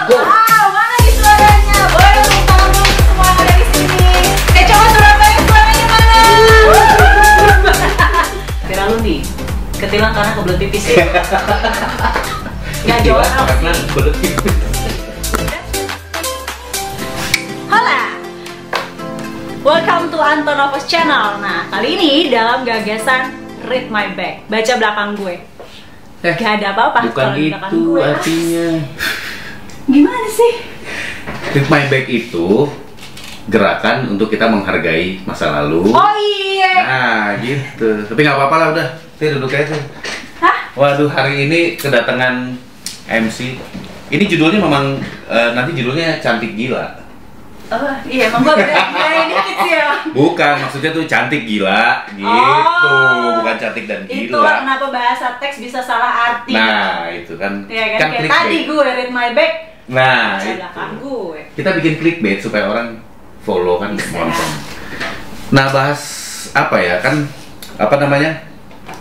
Go. Mana nih suaranya? Boleh tepuk tangan dulu semua yang ada di sini. Coba Surabaya suaranya mana? Kira lu nih, ketilang karena kebelet pipis ya? Nggak jorok Karena sih. kebelet pipis. Hola, welcome to Antonovos Channel. Nah, kali ini dalam gagasan Read My Bag, baca belakang gue. Gak ada apa-apa Bukan kalau di belakang itu gue. artinya. Gimana sih? Read My Bag itu gerakan untuk kita menghargai masa lalu. Oh iya. Nah, gitu. Tapi nggak apa-apa lah, udah. Kita duduk aja. Hah? Waduh, hari ini kedatangan MC. Ini judulnya memang nanti judulnya Cantik Gila. Oh iya, emang gue beda dikit sih ya. Bukan, maksudnya tuh cantik gila gitu, Oh. bukan cantik dan Itulah gila. kenapa bahasa teks bisa salah arti. Nah, itu kan Ya kan, kayak clickbait. tadi gue read my bag, Nah, baca itu. belakang gue. Kita bikin clickbait supaya orang follow kan nonton. Nah, bahas apa ya? Kan apa namanya?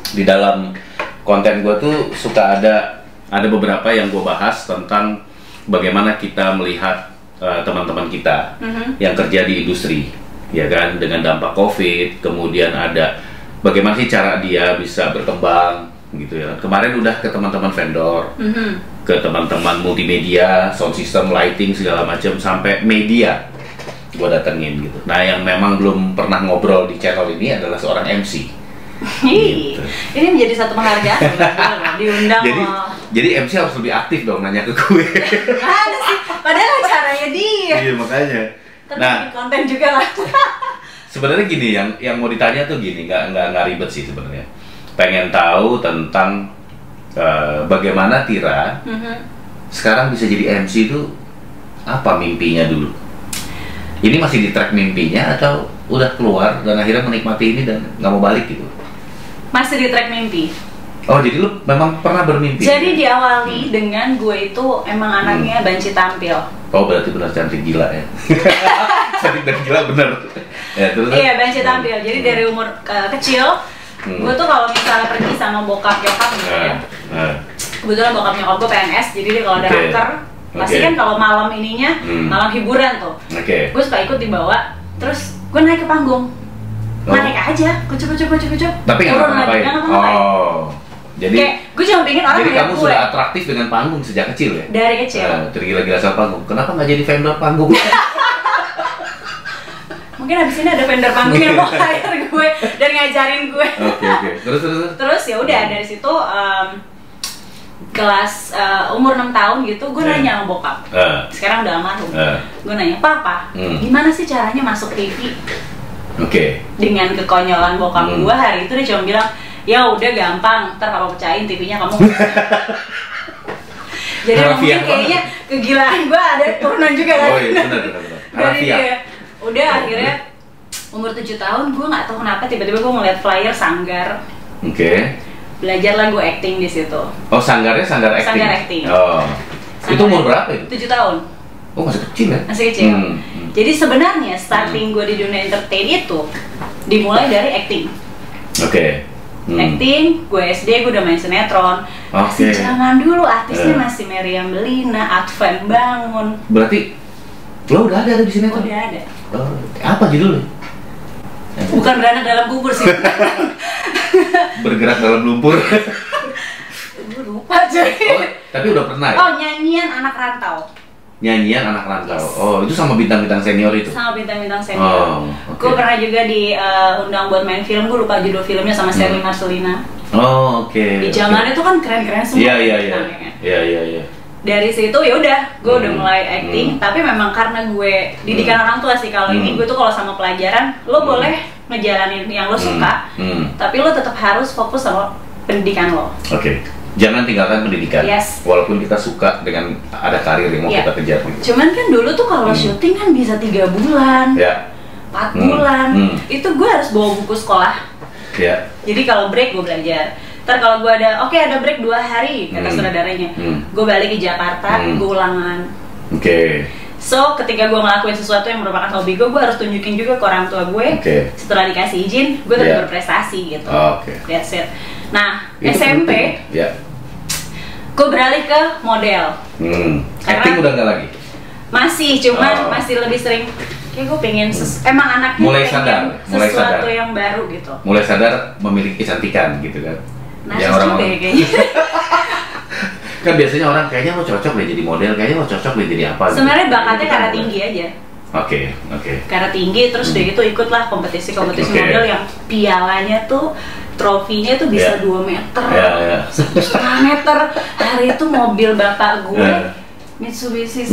Di dalam konten gue tuh suka ada beberapa yang gue bahas tentang bagaimana kita melihat teman-teman kita yang kerja di industri, ya kan, dengan dampak COVID, kemudian ada bagaimana sih cara dia bisa berkembang, gitu ya. Kemarin udah ke teman-teman vendor, ke teman-teman multimedia, sound system, lighting segala macam, sampai media gue datengin gitu. Nah, yang memang belum pernah ngobrol di channel ini adalah seorang MC. Hi, ini menjadi satu penghargaan loh, diundang Jadi, loh. jadi MC harus lebih aktif dong nanya ke gue. Nggak ada sih, padahal caranya dia. Iya, makanya. Tapi Nah, bikin konten juga lah. sebenarnya gini, yang mau ditanya tuh gini, nggak ribet sih sebenarnya. Pengen tahu tentang bagaimana Tira sekarang bisa jadi MC itu, apa mimpinya dulu? Ini masih di track mimpinya atau udah keluar dan akhirnya menikmati ini dan nggak mau balik gitu? Masih di track mimpi. Oh, jadi lu memang pernah bermimpi? Jadi diawali dengan gue itu emang anaknya banci tampil. Oh, berarti benar cantik gila ya? Cantik dan gila bener. Ya, terus? Iya, banci tampil. Jadi dari umur kecil, gue tuh kalau misalnya pergi sama bokap nyokap gitu ya. Kebetulan bokap nyokap gue PNS, jadi dia kalau ada Oke. raker, pasti kan kalau malam ininya, malam hiburan tuh. Oke. Gue suka ikut dibawa, terus gue naik ke panggung. Naik aja, kucup. Tapi nggak Turun lagi, ngapa-ngapain? nggak ngapa-ngapain. Oh, jadi Kayak, gue cuma pengen orang jadi ngeliat kamu gue. sudah atraktif dengan panggung sejak kecil ya? Dari kecil. Tergila-gila sama panggung. Kenapa nggak jadi vendor panggung? Mungkin abis ini ada vendor panggung yang mau hire gue dan ngajarin gue. Oke. Terus. Terus ya udah dari situ kelas umur 6 tahun gitu gue nanya sama bokap. Sekarang udah almarhum. Gue nanya, "Papa, gimana sih caranya masuk TV?" Oke. Dengan kekonyolan bokap gue hari itu dia cuma bilang, "Ya udah gampang, ntar papa pecahin TV-nya kamu." Jadi mungkin kayaknya kegilaan gue ada turunan juga kan. Oh iya, benar. Dari dia. Udah akhirnya umur 7 tahun gue nggak tahu kenapa tiba-tiba gue ngeliat flyer Sanggar. Oke. Belajarlah gue acting di situ. Oh, sanggarnya sanggar acting. Sanggar acting. Oh. Itu umur berapa itu? 7 tahun. Oh, masih kecil ya? Masih kecil. Jadi sebenarnya starting gue di dunia entertain itu dimulai dari acting. Oke. Acting, gue SD gue udah main sinetron. Masih zaman dulu artisnya masih Meriam Belina, Advan Bangun. Berarti lo udah ada di sinetron? Udah ada. Oh, apa judulnya? Bukan beranak dalam kubur sih. Bergerak dalam lumpur. Gue lupa cuy. Oh, tapi udah pernah ya? Oh, nyanyian anak rantau. Nyanyian anak rantau. Yes. Oh, itu sama bintang-bintang senior itu? Sama bintang-bintang senior. Oh, oke. Gue pernah juga diundang buat main film, gue lupa judul filmnya sama Sherly Marcelina. Oh, oke. Di zaman itu kan keren-keren semua. Iya. bintangnya kan. Iya. Dari situ ya udah, gue udah mulai acting. Tapi memang karena gue didikan orang tua sih kalau ini gue tuh kalau sama pelajaran, lo boleh ngejalanin yang lo suka, tapi lo tetap harus fokus sama pendidikan lo. Oke. Jangan tinggalkan pendidikan. Yes. Walaupun kita suka dengan ada karir yang mau Iya. kita kejar. Cuman kan dulu tuh kalau syuting kan bisa 3 bulan, Ya. 4 bulan. Itu gue harus bawa buku sekolah. Ya. Jadi kalau break gue belajar. Ntar kalau gue ada break 2 hari kata saudaranya, gue balik ke Jakarta, gue ulangan. Oke. So ketika gue ngelakuin sesuatu yang merupakan hobi gue harus tunjukin juga ke orang tua gue. Setelah dikasih izin, gue tetap berprestasi gitu. Oke. That's it. Nah Itu SMP, penting. Ya. gue beralih ke model. Acting udah nggak lagi? Masih, cuman masih lebih sering kayak gue pengen emang anaknya mulai pengen sadar, sesuatu yang baru gitu. Mulai sadar memiliki kecantikan gitu kan. Narsis juga ya kayaknya. Kan biasanya orang kayaknya lo cocok deh jadi model, kayaknya lo cocok deh jadi apa. Sebenarnya bakatnya karena tinggi aja. Oke. Karena tinggi, terus dia itu ikutlah kompetisi-kompetisi model yang pialanya tuh, trofinya tuh bisa 2 meter, 1,5 meter. Hari itu mobil bapak gue Mitsubishi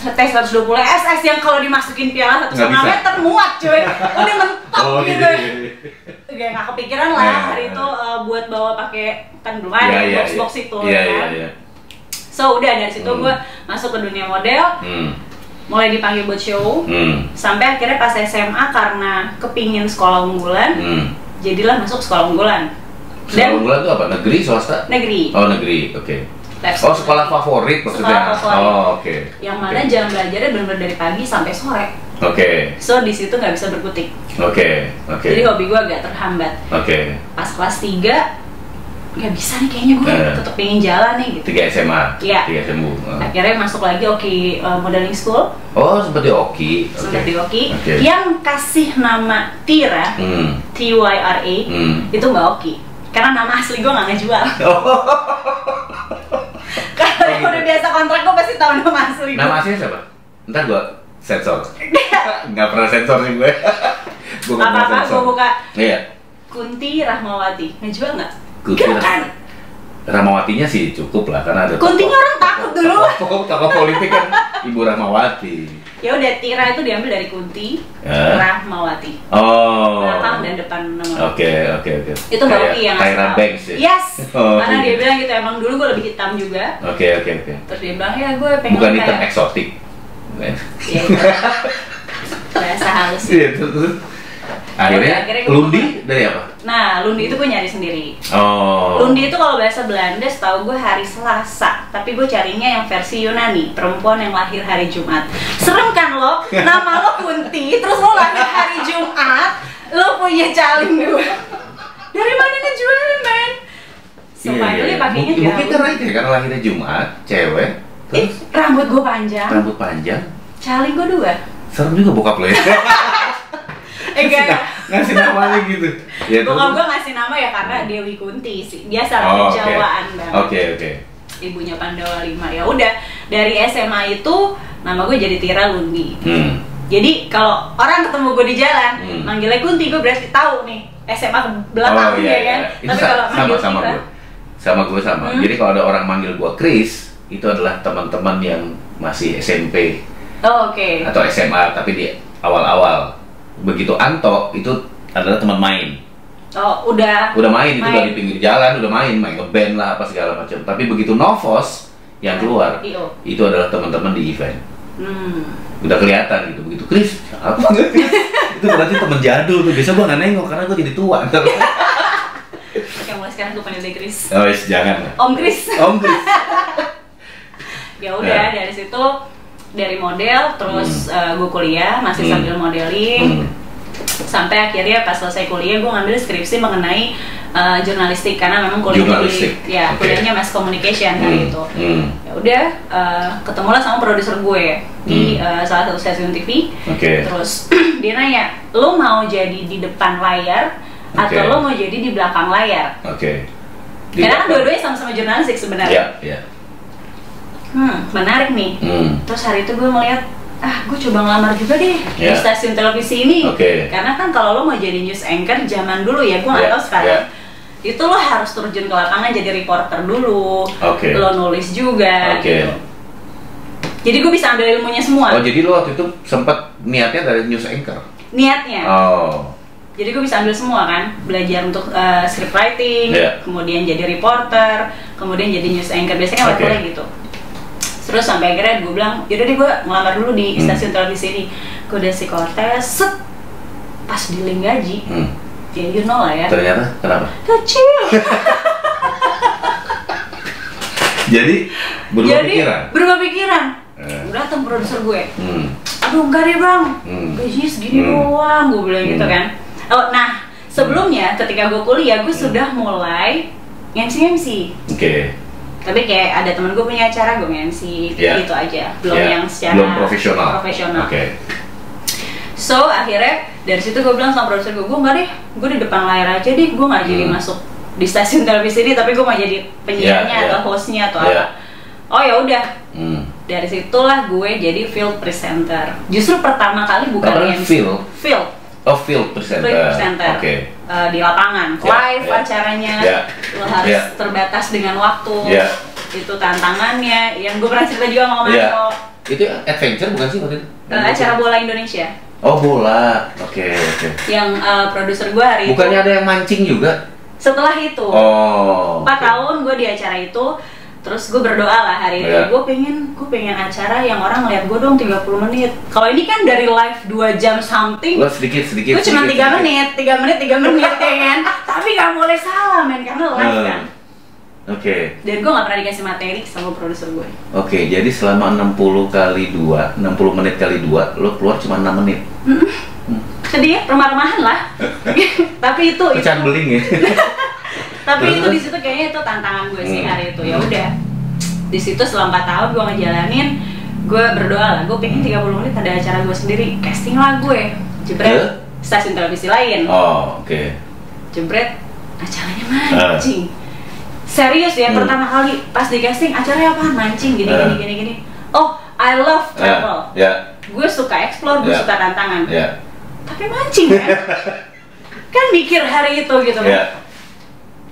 T120 SS yang kalau dimasukin piala 1,5 meter muat cuy, udah mentok gitu. Kayak nggak kepikiran lah hari itu buat bawa pakai, kan belum ada box itu kan. So udah dari situ gue masuk ke dunia model, mulai dipanggil buat show, sampai akhirnya pas SMA karena kepingin sekolah unggulan, jadilah masuk sekolah unggulan. Sekolah unggulan itu apa? Negeri, swasta? Negeri. Oh negeri, oke. Oh sekolah favorit maksudnya? Sekolah favorit. Oh oke. Yang mana jam belajarnya benar-benar dari pagi sampai sore. Oke. So di situ nggak bisa berkutik. Oke. Jadi hobi gue agak terhambat. Pas kelas 3 nggak bisa nih kayaknya gue tetap pengen jalan nih gitu. 3 SMA? Iya. 3 SMU? Akhirnya masuk lagi Oki Modeling School. Oh seperti Oki? Seperti Oki. Yang kasih nama Tira, Tyra, itu Mbak Oki. Karena nama asli gue nggak ngejual. Kalau udah biasa kontrak gue pasti tahu nama asli gue. Nama aslinya siapa? Ntar gue sensor. Nggak pernah sensor sih gue. Apa-apa gue buka. Iya. Kunti Rahmawati. Ngejual nggak? Kunti Rahmawatinya sih cukup lah karena ada. Kuntinya orang takut dulu. Tokoh politik kan Ibu Rahmawati. Ya udah, Tira itu diambil dari Kunti Rahmawati. Oh. Belakang dan depan nama. Oke. Itu Mbak Oki yang ngasih tahu. Banks ya? Yes. Karena dia bilang gitu, emang dulu gue lebih hitam juga. Oke. Terus dia bilang ya gue pengen bukan hitam eksotik. Iya. Bahasa halus. Iya terus. Akhirnya Lundi dari apa? Nah, Lundi itu gue nyari sendiri. Oh. Lundi itu kalau bahasa Belanda setahu gue hari Selasa, tapi gue carinya yang versi Yunani, perempuan yang lahir hari Jumat. Serem kan lo? Nama lo Kunti, terus lo lahir hari Jumat, lo punya caling dua. Dari mana ngejualin, man? Supaya pakainya gaun. Mungkin karena itu karena lahirnya Jumat, cewek. Rambut gue panjang. Rambut panjang. Caling gue 2. Serem juga bokap lo ya. Ngasih namanya gitu. Ya, bokap gue ngasih nama ya karena Dewi Kunti sih. Biasa lah Jawaan banget. Oke. Ibunya Pandawa 5. Ya udah, dari SMA itu nama gue jadi Tira Lundi. Jadi kalau orang ketemu gue di jalan, manggilnya Kunti, gue berarti tahu nih SMA belakang ya kan. Tapi kalau manggil Tira sama gue. Jadi kalau ada orang manggil gue Chris, itu adalah teman-teman yang masih SMP. Oke. Atau SMA tapi di awal-awal. Begitu Anto itu adalah teman main. Oh, udah main itu dari pinggir jalan, udah main ngeband lah apa segala macam. Tapi begitu Novos yang keluar, itu adalah teman-teman di event. Udah kelihatan gitu. Begitu Chris, apa nggak? Itu berarti teman jadul tuh. Biasa gua nggak nengok karena gua jadi tua. Oke, mulai sekarang gua panggil dia Chris. Oh, jangan. Om Chris. Ya udah, dari situ dari model terus gue kuliah masih sambil modeling sampai akhirnya pas selesai kuliah gue ngambil skripsi mengenai jurnalistik karena memang kuliahnya mass communication hari itu. Ya udah ketemulah sama produser gue di salah satu stasiun TV. Terus dia nanya, lo mau jadi di depan layar atau lo mau jadi di belakang layar? Karena kan dua-duanya sama-sama jurnalistik sebenarnya. Menarik nih. Terus hari itu gue ngeliat, gue coba ngelamar juga deh di stasiun televisi ini. Karena kan kalau lo mau jadi news anchor zaman dulu ya, gue nggak tahu sekarang. Itu lo harus terjun ke lapangan jadi reporter dulu. Lo nulis juga. Gitu. Jadi gue bisa ambil ilmunya semua. Oh, jadi lo waktu itu sempat niatnya dari news anchor? Niatnya. Oh. Jadi gue bisa ambil semua kan, belajar untuk script writing, kemudian jadi reporter, kemudian jadi news anchor. Biasanya kan kuliah gitu. Terus sampai akhirnya gue bilang, yaudah deh gue ngelamar dulu di stasiun televisi ini. Gue udah psikotes, set pas dealing gaji, ya you know lah ya. Ternyata kenapa? Kecil. Jadi berubah pikiran. Gue datang produser gue, aduh enggak deh bang, gajinya segini doang, gue bilang gitu kan. Oh, nah sebelumnya ketika gue kuliah gue sudah mulai MC. Tapi kayak ada temen gue punya acara, gue nge-MC gitu aja. Belum yang secara belum profesional. Oke. So akhirnya dari situ gue bilang sama produser gue enggak deh, gue di depan layar aja deh, gue nggak jadi masuk di stasiun televisi ini, tapi gue mau jadi penyiarnya atau hostnya atau apa. Oh ya udah. Dari situlah gue jadi field presenter. Justru pertama kali bukan MC. Field presenter. Oke. Di lapangan, live acaranya, lo harus terbatas dengan waktu. Itu tantangannya. Yang gue pernah cerita juga sama Marco. Itu adventure bukan sih waktu itu? Acara bola Indonesia. Oh bola, oke. Yang produser gue hari bukannya itu. ada yang mancing juga? Setelah itu. 4 tahun gue di acara itu. Terus gue berdoa lah hari itu, gue pengen acara yang orang ngeliat gue dong 30 menit. Kalau ini kan dari live 2 jam something. Lo sedikit. Gue cuma 3 menit ya kan. Tapi gak boleh salah men, karena live kan. Oke. Dan gue gak pernah dikasih materi sama produser gue. Oke, jadi selama 60 menit kali 2, lo keluar cuma 6 menit. Sedih ya, remah-remahan lah. Tapi itu pecahan beling ya. Tapi itu di situ kayaknya itu tantangan gue sih hari itu. Ya udah. Di situ selama 4 tahun gue ngejalanin, gue berdoa lah, gue pengen 30 menit ada acara gue sendiri, casting lah gue. Jebret stasiun televisi lain. Jebret acaranya mancing. Serius ya, pertama kali pas di casting acaranya apa? Mancing gini. Oh, I love travel. Gue suka explore, gue suka tantangan. Tapi mancing kan? Kan mikir hari itu gitu kan.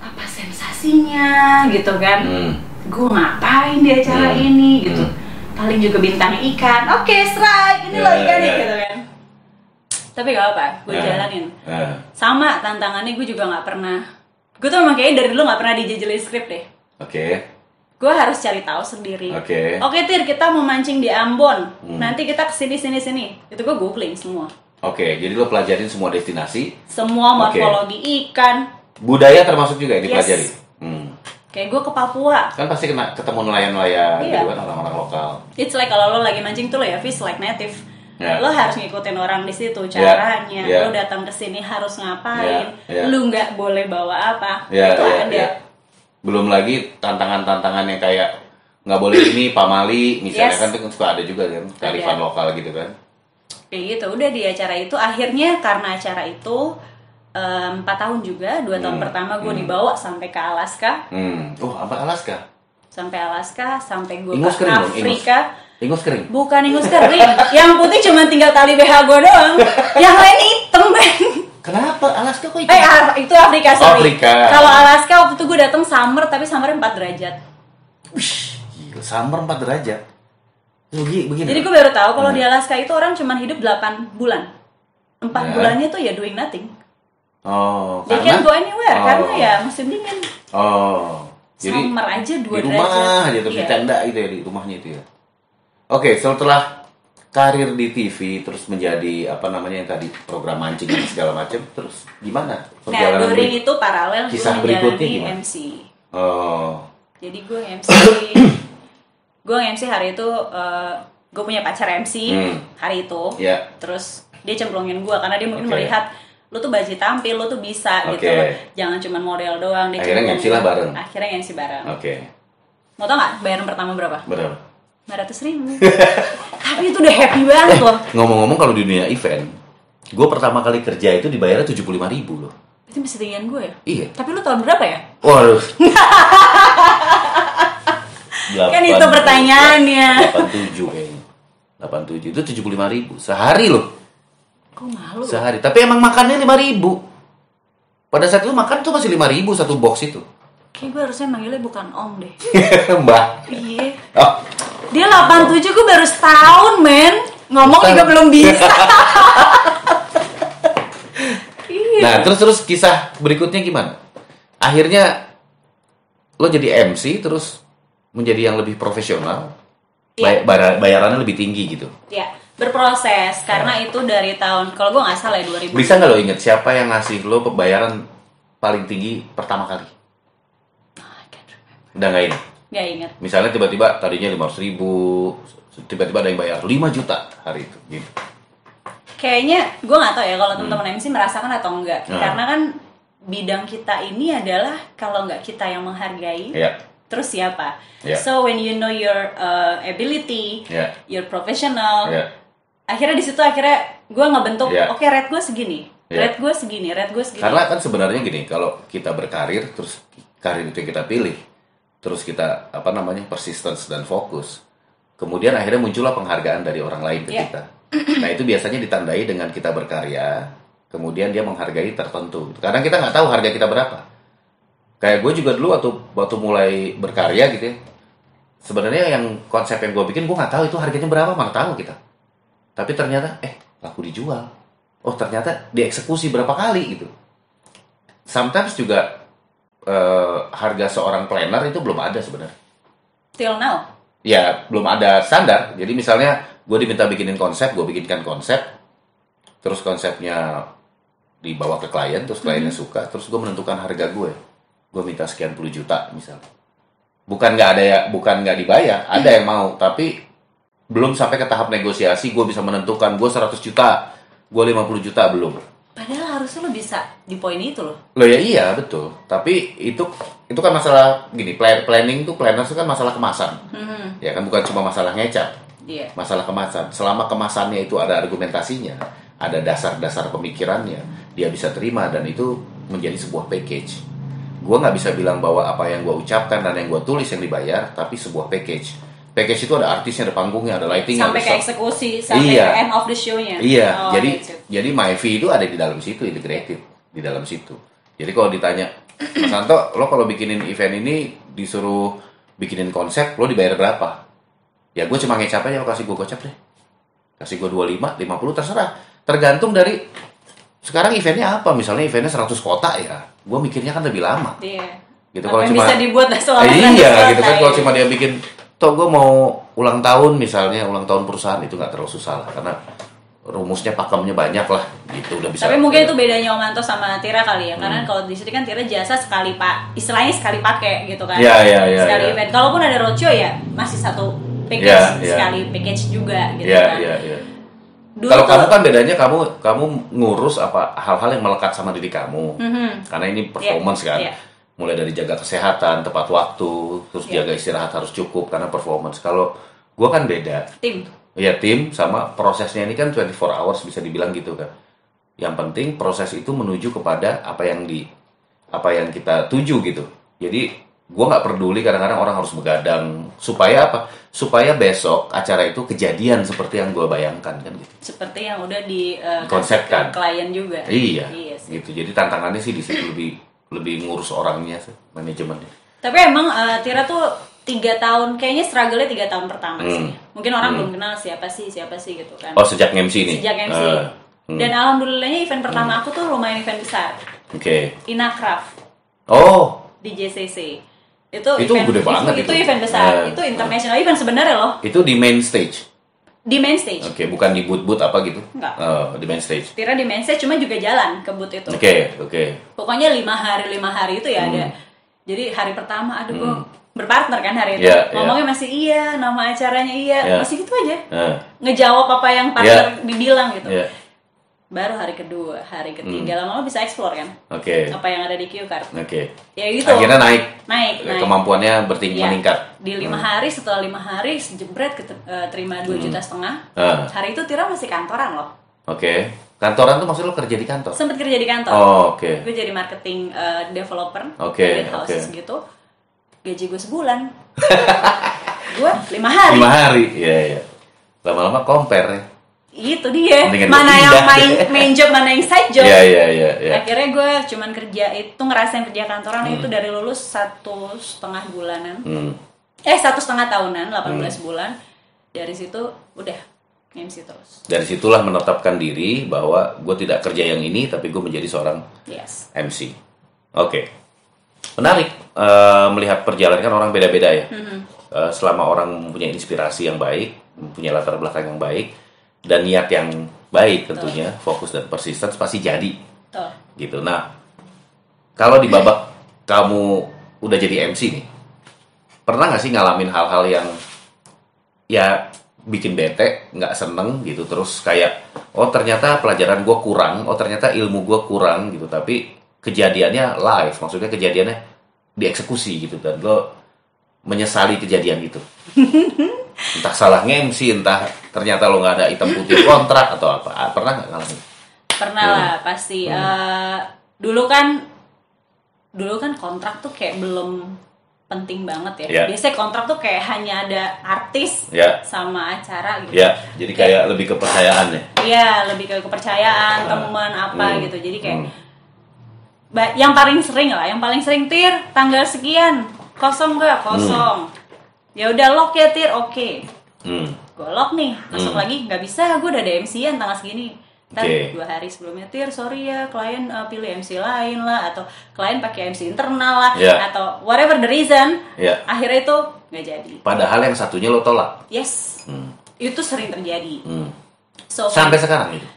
Apa sensasinya gitu kan? Gue ngapain di acara ini gitu? Paling juga bintang ikan. Oke, strike, ini loh ikannya gitu kan. Tapi gak apa, gue jalanin. Sama tantangannya gue juga gak pernah. Gue tuh memang kayaknya dari dulu gak pernah dijajalin skrip deh. Gue harus cari tahu sendiri. Oke, Tir, kita mau mancing di Ambon. Nanti kita kesini. Itu gue googling semua. Jadi lo pelajarin semua destinasi. Semua morfologi ikan. Budaya termasuk juga yang dipelajari. Kayak gue ke Papua. Kan pasti ketemu nelayan-nelayan gitu kan, orang-orang lokal. It's like kalau lo lagi mancing tuh lo ya fish like native. Lo harus ngikutin orang di situ caranya. Lo datang ke sini harus ngapain. Lo nggak boleh bawa apa. Itu ada. Belum lagi tantangan-tantangan yang kayak nggak boleh ini pamali misalnya kan itu suka ada juga kan kearifan lokal gitu kan. Kayak gitu. Udah di acara itu akhirnya karena acara itu 4 tahun juga, 2 tahun pertama gue dibawa sampai ke Alaska. Sampai Alaska? Sampai gue ke Afrika. Ingus kering? Bukan ingus kering, yang putih cuma tinggal tali BH gue doang. Yang lain hitam, men. Kenapa? Alaska kok hitam? Itu Afrika, sorry. Afrika. Kalau Alaska waktu itu gue datang summer, tapi summernya 4 derajat. Gila, summer 4 derajat? Begini. Jadi gue baru tahu kalau di Alaska itu orang cuma hidup 8 bulan. 4 bulannya tuh ya doing nothing. They can go anywhere karena ya musim dingin. Jadi summer aja 2 derajat. Di rumah aja terus di tenda gitu ya, di rumahnya itu ya. Oke, setelah karir di TV terus menjadi apa namanya yang tadi program mancing dan segala macam, terus gimana? Nah, during itu paralel kisah gue berikutnya MC. Jadi gue MC hari itu gue punya pacar MC hari itu. Terus dia cemplungin gue karena dia mungkin melihat lu tuh baji tampil, lu tuh bisa gitu loh. Jangan cuma model doang. Dia akhirnya MC lah bareng. Akhirnya MC bareng. Mau tau gak bayaran pertama berapa? Berapa? 500.000. Tapi itu udah happy banget loh. Ngomong-ngomong kalau di dunia event, gue pertama kali kerja itu dibayarnya 75.000 loh. Itu masih tinggian gue ya? Iya. Tapi lu tahun berapa ya? Waduh. Kan itu pertanyaannya. 87 kayaknya. 87 itu 75.000 sehari loh. Kok malu? Sehari. Tapi emang makannya 5.000. Pada saat itu makan tuh masih 5.000 satu box itu. Kayak gue harusnya manggilnya bukan Om deh. Mbak. Iya. Dia 87, gue baru setahun, men. Ngomong juga belum bisa. Nah, terus kisah berikutnya gimana? Akhirnya lo jadi MC terus menjadi yang lebih profesional. Bayarannya lebih tinggi gitu. Iya, berproses karena itu dari tahun, kalau gue nggak salah ya 2000. Bisa nggak lo inget siapa yang ngasih lo pembayaran paling tinggi pertama kali? Udah nggak ingat? Nggak ingat. Misalnya tiba-tiba tadinya 500.000, tiba-tiba ada yang bayar 5 juta hari itu gitu. Kayaknya gue nggak tahu ya kalau teman-teman MC merasakan atau enggak. Karena kan bidang kita ini adalah kalau nggak kita yang menghargai, terus siapa. Yeah. So when you know your ability, Yeah. your professional, Yeah. akhirnya di situ gue ngebentuk, Yeah. oke, rate gue segini, Yeah. rate gue segini, rate gue segini. Karena kan sebenarnya gini, kalau kita berkarir, terus karir itu yang kita pilih, terus kita persistence dan fokus, kemudian akhirnya muncullah penghargaan dari orang lain ke Yeah. kita. Nah itu biasanya ditandai dengan kita berkarya, kemudian dia menghargai tertentu. Kadang kita nggak tahu harga kita berapa. Kayak gue juga dulu waktu mulai berkarya gitu ya, sebenarnya yang konsep yang gue bikin, gue nggak tahu itu harganya berapa, mana tahu kita. Tapi ternyata laku dijual. Oh ternyata dieksekusi berapa kali gitu. Sometimes juga harga seorang planner itu belum ada sebenarnya. Till now. Ya belum ada standar. Jadi misalnya gue diminta bikinin konsep, gue bikinkan konsep, terus konsepnya dibawa ke klien, terus kliennya suka, terus gue menentukan harga gue minta sekian puluh juta misalnya. Bukan nggak dibayar, ada yang mau, tapi belum sampai ke tahap negosiasi. Gue bisa menentukan gue 100 juta, gue 50 juta belum. Padahal harusnya lo bisa di poin itu loh. Loh ya iya betul, tapi itu kan masalah gini, planning tuh, planner itu kan masalah kemasan. Ya kan bukan cuma masalah ngecap. Iya. Masalah kemasan. Selama kemasannya itu ada argumentasinya, ada dasar-dasar pemikirannya, dia bisa terima dan itu menjadi sebuah package. Gue nggak bisa bilang bahwa apa yang gue ucapkan dan yang gue tulis yang dibayar, tapi sebuah package. Package itu ada artisnya, ada panggungnya, ada lightingnya, sampai ada ke eksekusi, sampai ke end of the show-nya. Iya, Oh, jadi my fee itu ada di dalam situ, integrated di dalam situ. Jadi kalau ditanya, Mas Anto, lo kalau bikinin event ini disuruh bikinin konsep, lo dibayar berapa? Ya gue cuma ngecap aja, lo kasih gue gocap deh. Kasih gue 25, 50, terserah. Tergantung dari, sekarang eventnya apa? Misalnya eventnya 100 kota ya, gue mikirnya kan lebih lama. Iya. Gitu Apa kalau yang cuma bisa dibuat selama iya, gitu kan kalau cuma dia bikin, toh gue mau ulang tahun misalnya, ulang tahun perusahaan, itu nggak terlalu susah lah, karena rumusnya pakemnya banyak lah, gitu udah bisa. Tapi mungkin itu bedanya Om Anto sama Tira kali ya, karena kalau di situ kan Tira jasa sekali istilahnya sekali pakai gitu kan. Iya, sekali iya. event. Kalaupun ada roadshow ya masih satu package, sekali package juga gitu kan. Iya. Dulu Kalau tuh- kamu kan bedanya kamu ngurus apa hal-hal yang melekat sama diri kamu, karena ini performance kan. Iya. Mulai dari jaga kesehatan, tepat waktu, terus Iya. jaga istirahat harus cukup karena performance. Kalau gua kan beda. tim. Ya tim sama prosesnya ini kan 24 hours bisa dibilang gitu kan. Yang penting proses itu menuju kepada apa yang kita tuju gitu. Jadi gua nggak peduli kadang-kadang orang harus begadang supaya apa? Supaya besok acara itu kejadian seperti yang gua bayangkan kan gitu. Seperti yang udah di Konsepkan. ke klien juga. Iya sih. gitu. Jadi tantangannya sih di situ lebih ngurus orangnya sih, manajemennya. Tapi emang Tira tuh 3 tahun, kayaknya struggle-nya 3 tahun pertama sih. Mungkin orang belum kenal siapa sih gitu kan. Oh sejak MC nih? Sejak MC. Dan alhamdulillahnya event pertama aku tuh lumayan event besar. Oke. Inacraft Oh, di JCC. Itu event, gede banget itu itu. event besar. Itu international event sebenarnya loh. itu di main stage? Di main stage. Oke, bukan di booth-booth apa gitu? Enggak. Oh, di main stage. Tira di main stage cuma juga jalan ke booth itu. Oke. Pokoknya 5 hari itu ya ada. Jadi hari pertama aduh gue berpartner kan hari itu. Iya, Ngomongnya masih iya, nama acaranya iya, Iya. masih gitu aja. Nah, Ngejawab apa yang partner dibilang gitu. iya. Baru hari kedua, hari ketiga lama-lama bisa explore kan. Oke. Apa yang ada di cue card. Oke. Ya gitu. Akhirnya naik. Naik. Kemampuannya Iya. meningkat. Di 5 hari, setelah 5 hari jebret terima 2,5 juta. Hari itu Tira masih kantoran loh. Oke. Kantoran tuh maksud lo kerja di kantor? Sempet kerja di kantor. Oh, oke. Gue jadi marketing developer, Oke, private houses oke. gitu. Gaji gue sebulan. Gue 5 hari. 5 hari. Iya. Lama-lama compare ya. Itu dia. Mendingan Mana gue yang pindah. main job, mana yang side job. Iya. Akhirnya gue cuman kerja itu, ngerasain kerja kantoran itu dari lulus 1,5 bulanan. 1,5 tahunan, 18 bulan. Dari situ udah MC terus. Dari situlah menetapkan diri bahwa gue tidak kerja yang ini, tapi gue menjadi seorang Yes. MC. Oke. Menarik melihat perjalanan kan orang beda-beda ya. Selama orang mempunyai inspirasi yang baik, mempunyai latar belakang yang baik, dan niat yang baik tentunya, fokus dan persistence pasti jadi. Tuh. Gitu. Nah, kalau di babak kamu udah jadi MC nih, pernah nggak sih ngalamin hal-hal yang ya bikin bete, nggak seneng gitu, terus kayak oh ternyata pelajaran gue kurang, oh ternyata ilmu gue kurang gitu, tapi kejadiannya live, maksudnya kejadiannya dieksekusi gitu, dan lo menyesali kejadian itu? Entah salah MC, entah ternyata lo nggak ada hitam putih kontrak atau apa. Pernah nggak ngalamin? Pernah lah pasti. Dulu kan kontrak tuh kayak belum penting banget ya. Biasanya kontrak tuh kayak hanya ada artis sama acara gitu. Jadi kayak lebih kepercayaan ya. Iya, lebih ke kepercayaan, teman apa gitu. Jadi kayak yang paling sering Tir, tanggal sekian, kosong gak? Kosong. Ya udah lock ya Tir, oke. Gue lock nih, masuk lagi nggak bisa, gue udah ada MC-an tanggal segini. Ntar 2 hari sebelumnya Tir, sorry ya klien pilih MC lain lah, atau klien pakai MC internal lah, atau whatever the reason, akhirnya itu nggak jadi. Padahal yang satunya lo tolak. Yes, itu sering terjadi. So, sampai sekarang itu.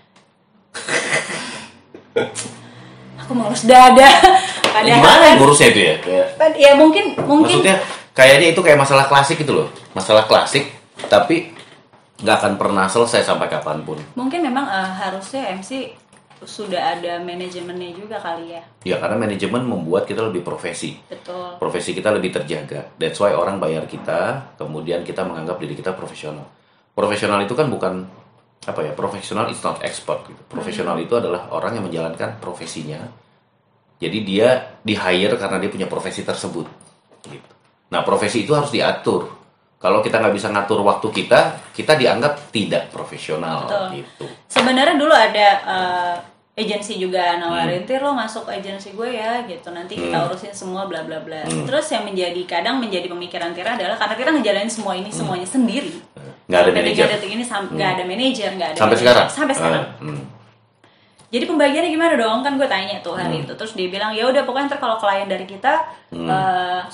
Aku ngurus dada. Gimana ngurusnya itu ya? Ya mungkin. Maksudnya kayaknya itu kayak masalah klasik gitu loh, masalah klasik, tapi nggak akan pernah selesai sampai kapanpun. Mungkin memang harusnya MC sudah ada manajemennya juga kali ya. Ya karena manajemen membuat kita lebih profesi. Betul. Profesi kita lebih terjaga. That's why orang bayar kita, kemudian kita menganggap diri kita profesional. Profesional itu kan bukan apa ya? Profesional is not expert. Gitu. Profesional itu adalah orang yang menjalankan profesinya. Jadi dia di-hire karena dia punya profesi tersebut. Gitu. Nah profesi itu harus diatur. Kalau kita nggak bisa ngatur waktu kita dianggap tidak profesional. Betul. Gitu. Sebenarnya dulu ada agensi juga nawarin, Tir lo masuk agensi gue ya, gitu. Nanti kita urusin semua bla bla bla. Terus yang kadang menjadi pemikiran Tira adalah karena Tira ngejalanin semua ini semuanya sendiri. Nggak ada manajer. Detik ini nggak ada manajer, nggak ada. Sampai sekarang. Sampai sekarang. Jadi pembagiannya gimana dong? Kan gue tanya tuh hari itu. Terus dia bilang, ya udah pokoknya ntar kalau klien dari kita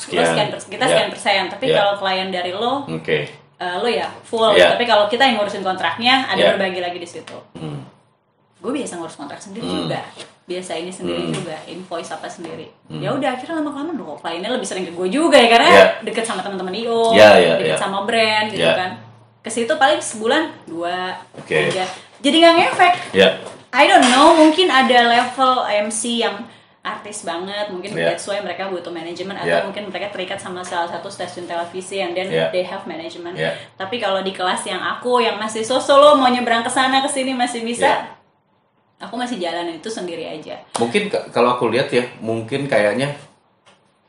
sekian persen. Tapi kalau klien dari lo, lo ya full. Tapi kalau kita yang ngurusin kontraknya, ada berbagi lagi di situ. Gue biasa ngurus kontrak sendiri juga. Biasa ini sendiri juga, invoice apa sendiri. Ya udah akhirnya lama-lama kok kliennya lebih sering ke gue juga ya, karena deket sama teman-teman IO, deket sama brand gitu kan. Ke situ paling sebulan 2, 3. Jadi nggak ngefek. I don't know, mungkin ada level MC yang artis banget, mungkin that's why mereka butuh manajemen, atau mungkin mereka terikat sama salah satu stasiun televisi and then they have management. Tapi kalau di kelas yang aku yang masih solo mau nyebrang ke sana ke sini masih bisa. Aku masih jalan itu sendiri aja. Mungkin kalau aku lihat ya, mungkin kayaknya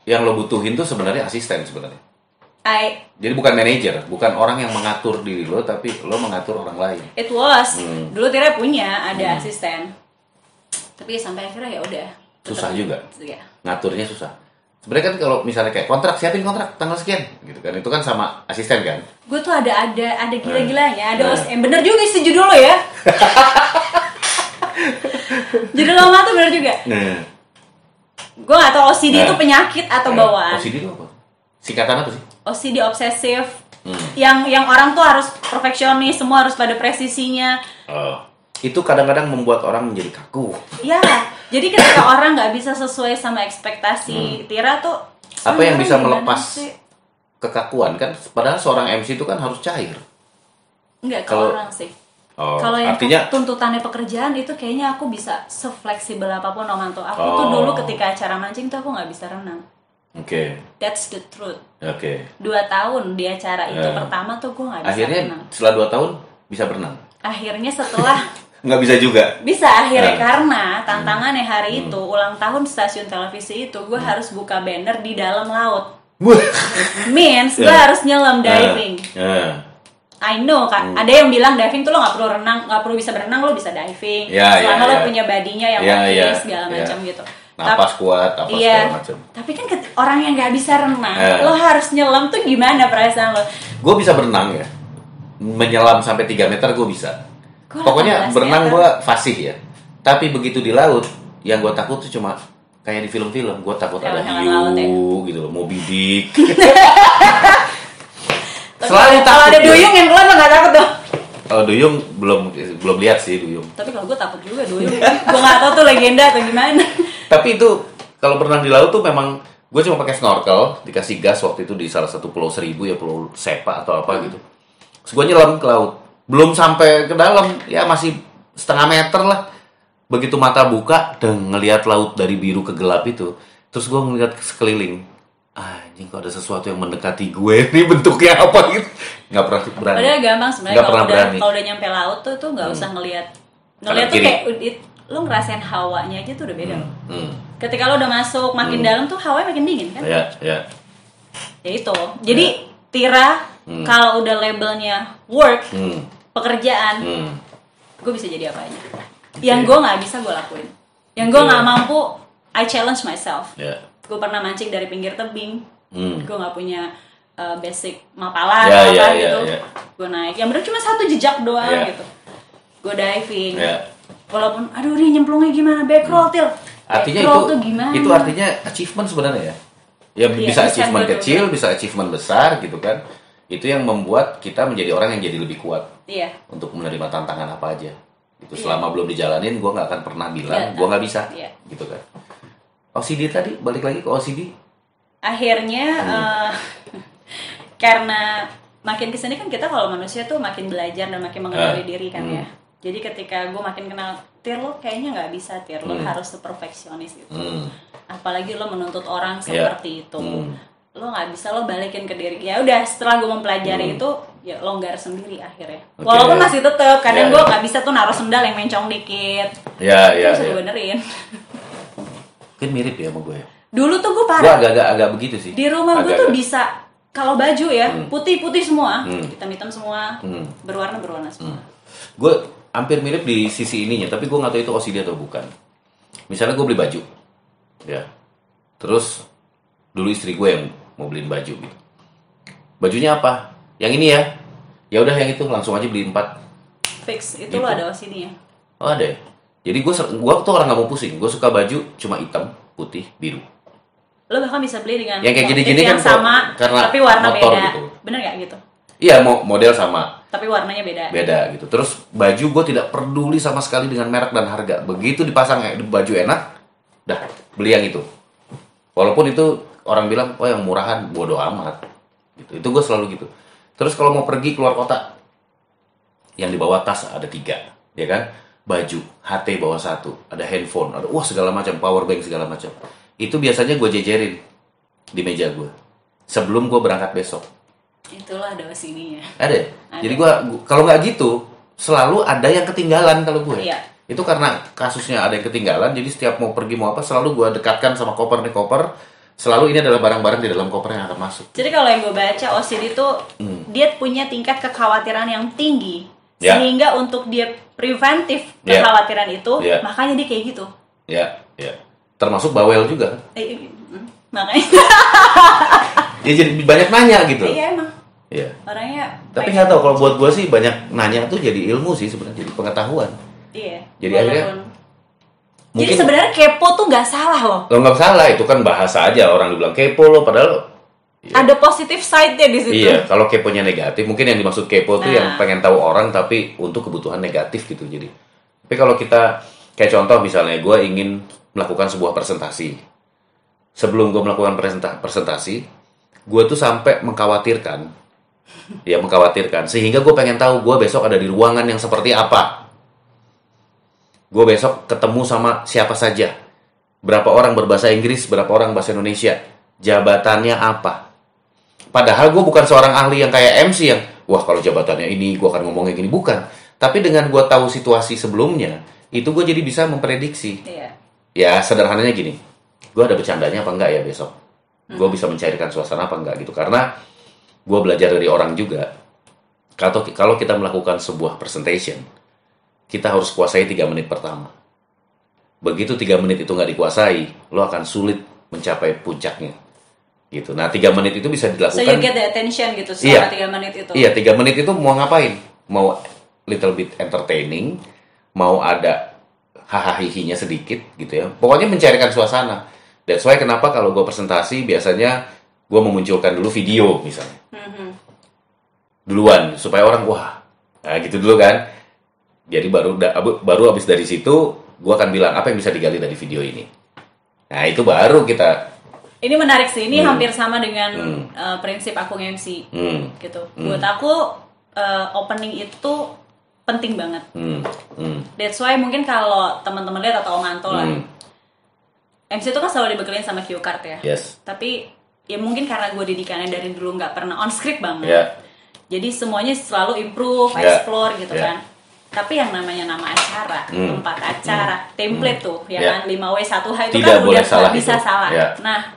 yang lo butuhin tuh sebenarnya asisten sebenarnya. Jadi bukan manajer, bukan orang yang mengatur diri lo, tapi lo mengatur orang lain. It was. Dulu Tira punya ada asisten. Tapi sampai akhirnya ya udah. Susah juga. Ngaturnya susah. Sebenarnya kan kalau misalnya kayak kontrak, siapin kontrak tanggal sekian gitu kan. Itu kan sama asisten kan. Gue tuh ada gila-gilanya, ada bener juga sih judul lo ya. Judul lama tuh bener juga. Gue gak tau OCD itu penyakit atau bawaan. OCD itu apa? Singkatan apa sih? OCD obsesif. Yang orang tuh harus perfeksionis, semua harus pada presisinya. Itu kadang-kadang membuat orang menjadi kaku. Ya, jadi ketika orang nggak bisa sesuai sama ekspektasi Tira tuh. Apa yang bisa melepas kekakuan kan? Padahal seorang MC itu kan harus cair. Enggak, kalau orang sih. Kalau yang artinya, tuntutannya pekerjaan itu kayaknya aku bisa sefleksibel apapun Omanto. Aku tuh dulu ketika acara mancing tuh aku nggak bisa renang. That's the truth. 2 tahun di acara itu pertama tuh gue nggak bisa akhirnya, renang. Akhirnya setelah 2 tahun bisa berenang? Akhirnya setelah nggak bisa juga? Bisa akhirnya karena tantangannya hari itu ulang tahun stasiun televisi itu gue harus buka banner di dalam laut. Means gue harus nyelam diving. I know kan, ada yang bilang diving tuh lo nggak perlu renang, nggak perlu bisa berenang, lo bisa diving. Selama lo punya badinya yang oke segala macam gitu. Napas kuat, apa segala macam. Tapi kan orang yang nggak bisa renang, lo harus nyelam tuh gimana perasaan lo? Gue bisa berenang ya, menyelam sampai 3 meter gue bisa. Pokoknya berenang gue fasih ya. Tapi begitu di laut, yang gue takut tuh cuma kayak di film-film, gue takut ada hiu gitu loh, Moby Dick. Selalu takut. Kalau ada duyung yang keluar lo nggak takut dong? Kalau duyung belum lihat sih duyung. Tapi kalau gue takut juga duyung. Gue nggak tahu tuh legenda atau gimana. Tapi itu kalau berenang di laut tuh memang gue cuma pakai snorkel, dikasih gas waktu itu di salah satu pulau Seribu ya, Pulau Sepa atau apa gitu. Terus gue nyelam ke laut, belum sampai ke dalam ya masih setengah meter lah. Begitu mata buka dan ngelihat laut dari biru ke gelap itu, terus gue ngelihat sekeliling, anjing kok ada sesuatu yang mendekati gue ini bentuknya apa gitu, nggak pernah berani. Padahal gampang sebenarnya kalau udah nyampe laut tuh nggak usah ngelihat tuh kayak lo ngerasain hawanya aja tuh udah beda. Ketika lo udah masuk makin dalam tuh hawanya makin dingin kan? Ya itu. Jadi Tira kalau udah labelnya work, pekerjaan, gue bisa jadi apa aja. Yang gue nggak bisa gue lakuin. Yang gue nggak mampu, I challenge myself. Gue pernah mancing dari pinggir tebing. Gue nggak punya basic mapala gitu. Gue naik. Yang bener cuma 1 jejak doang gitu. Gue diving. Walaupun, aduh dia nyemplungnya gimana, backroll til. Artinya itu artinya achievement sebenarnya ya. Ya bisa achievement kecil, bisa achievement besar gitu kan. Itu yang membuat kita menjadi orang yang jadi lebih kuat. Untuk menerima tantangan apa aja. Itu selama belum dijalanin, gue nggak akan pernah bilang gue nggak bisa, gitu kan. OCD tadi, balik lagi ke OCD. Akhirnya karena makin kesini kan kita kalau manusia tuh makin belajar dan makin mengenali diri kan ya. Jadi ketika gue makin kenal Tir, lo kayaknya nggak bisa Tir, lo harus perfeksionis gitu. Apalagi lo menuntut orang seperti itu. Lo nggak bisa, lo balikin ke diri. Ya udah, setelah gue mempelajari itu, ya longgar sendiri akhirnya. Walaupun masih tetep, kadang gue nggak bisa tuh naruh sendal yang mencong dikit. Terus gue benerin. Mungkin mirip ya sama gue ya. Dulu tuh gue parah. Gue agak begitu sih. Di rumah gue tuh bisa, kalau baju ya, putih-putih semua, hitam-hitam semua, berwarna-berwarna semua. Gue hampir mirip di sisi ininya, tapi gue nggak tahu itu OCD atau bukan. Misalnya gue beli baju, ya, terus dulu istri gue yang mau beliin baju gitu. Bajunya apa? Yang ini ya. Ya udah yang itu, langsung aja beli 4. Fix, itu gitu. lo ada OCD ya? Oh ada ya? Jadi gue tuh orang gak mau pusing. Gue suka baju cuma hitam, putih, biru. Lo bahkan bisa beli dengan yang kayak gini-gini kan sama, tapi warna beda gitu. Bener gak gitu? Iya, model sama, tapi warnanya beda gitu. Terus baju gue tidak peduli sama sekali dengan merek dan harga. Begitu dipasang baju enak, dah beli yang itu. Walaupun itu orang bilang, oh yang murahan, bodo amat gitu. Itu gue selalu gitu. Terus kalau mau pergi keluar kota, yang di bawah tas ada 3, ya kan? Baju, HT bawah 1, ada handphone, ada segala macam, power bank segala macam. Itu biasanya gue jejerin di meja gue sebelum gue berangkat besok. Itulah ada OCD-nya. Ada. Jadi gue kalau nggak gitu, selalu ada yang ketinggalan kalau gue. Iya. Itu karena kasusnya ada yang ketinggalan, jadi setiap mau pergi mau apa selalu gue dekatkan sama koper nih, koper. Selalu ini adalah barang-barang di dalam koper yang akan masuk. Jadi kalau yang gue baca, OCD itu dia punya tingkat kekhawatiran yang tinggi. Sehingga untuk dia preventif kekhawatiran itu, makanya dia kayak gitu. Ya. Termasuk bawel juga. Makanya. Ya jadi banyak nanya gitu. Iya emang. Iya. Orangnya. Tapi nggak tahu, kalau buat gue sih banyak nanya tuh jadi ilmu sih sebenarnya, jadi pengetahuan. Iya. Jadi akhirnya. Jadi sebenarnya kepo tuh nggak salah loh. Nggak salah, itu kan bahasa aja orang dibilang kepo loh, padahal ada positif side-nya di situ. Iya, kalau keponya negatif, mungkin yang dimaksud kepo tuh yang pengen tahu orang tapi untuk kebutuhan negatif gitu. Jadi, tapi kalau kita kayak contoh misalnya gue ingin melakukan sebuah presentasi. Sebelum gue melakukan presentasi, gue tuh sampai mengkhawatirkan, sehingga gue pengen tahu gue besok ada di ruangan yang seperti apa. Gue besok ketemu sama siapa saja, berapa orang berbahasa Inggris, berapa orang bahasa Indonesia, jabatannya apa. Padahal gue bukan seorang ahli yang kayak MC yang, wah kalau jabatannya ini gue akan ngomongnya gini, bukan. Tapi dengan gue tahu situasi sebelumnya, itu gue jadi bisa memprediksi. Ya sederhananya gini, gue ada bercandanya apa enggak ya besok. Gue bisa mencairkan suasana apa enggak gitu. Karena gue belajar dari orang juga, kalau kita melakukan sebuah presentation, kita harus kuasai 3 menit pertama. Begitu 3 menit itu nggak dikuasai, lo akan sulit mencapai puncaknya. Gitu. Nah, 3 menit itu bisa dilakukan. So you get the attention gitu selama 3 menit itu. Iya, 3 menit itu mau ngapain? Mau little bit entertaining, mau ada hahaha sedikit gitu ya. Pokoknya mencairkan suasana. That's why kenapa kalau gue presentasi biasanya gue memunculkan dulu video misalnya. Duluan supaya orang nah gitu dulu kan. Jadi baru habis dari situ gue akan bilang apa yang bisa digali dari video ini. Nah, itu baru kita. Ini menarik sih, ini hampir sama dengan prinsip aku nge-MC gitu. Buat aku opening itu penting banget. That's why mungkin kalau teman-teman lihat atau Om Anto lah, MC itu kan selalu dibekelin sama cue card ya. Yes. Tapi ya mungkin karena gue didikannya dari dulu nggak pernah on script banget. Yeah. Jadi semuanya selalu improve, explore gitu kan. Tapi yang namanya nama acara, tempat acara, template tuh, ya kan 5W1H itu tidak kan udah nggak bisa itu. salah. Nah,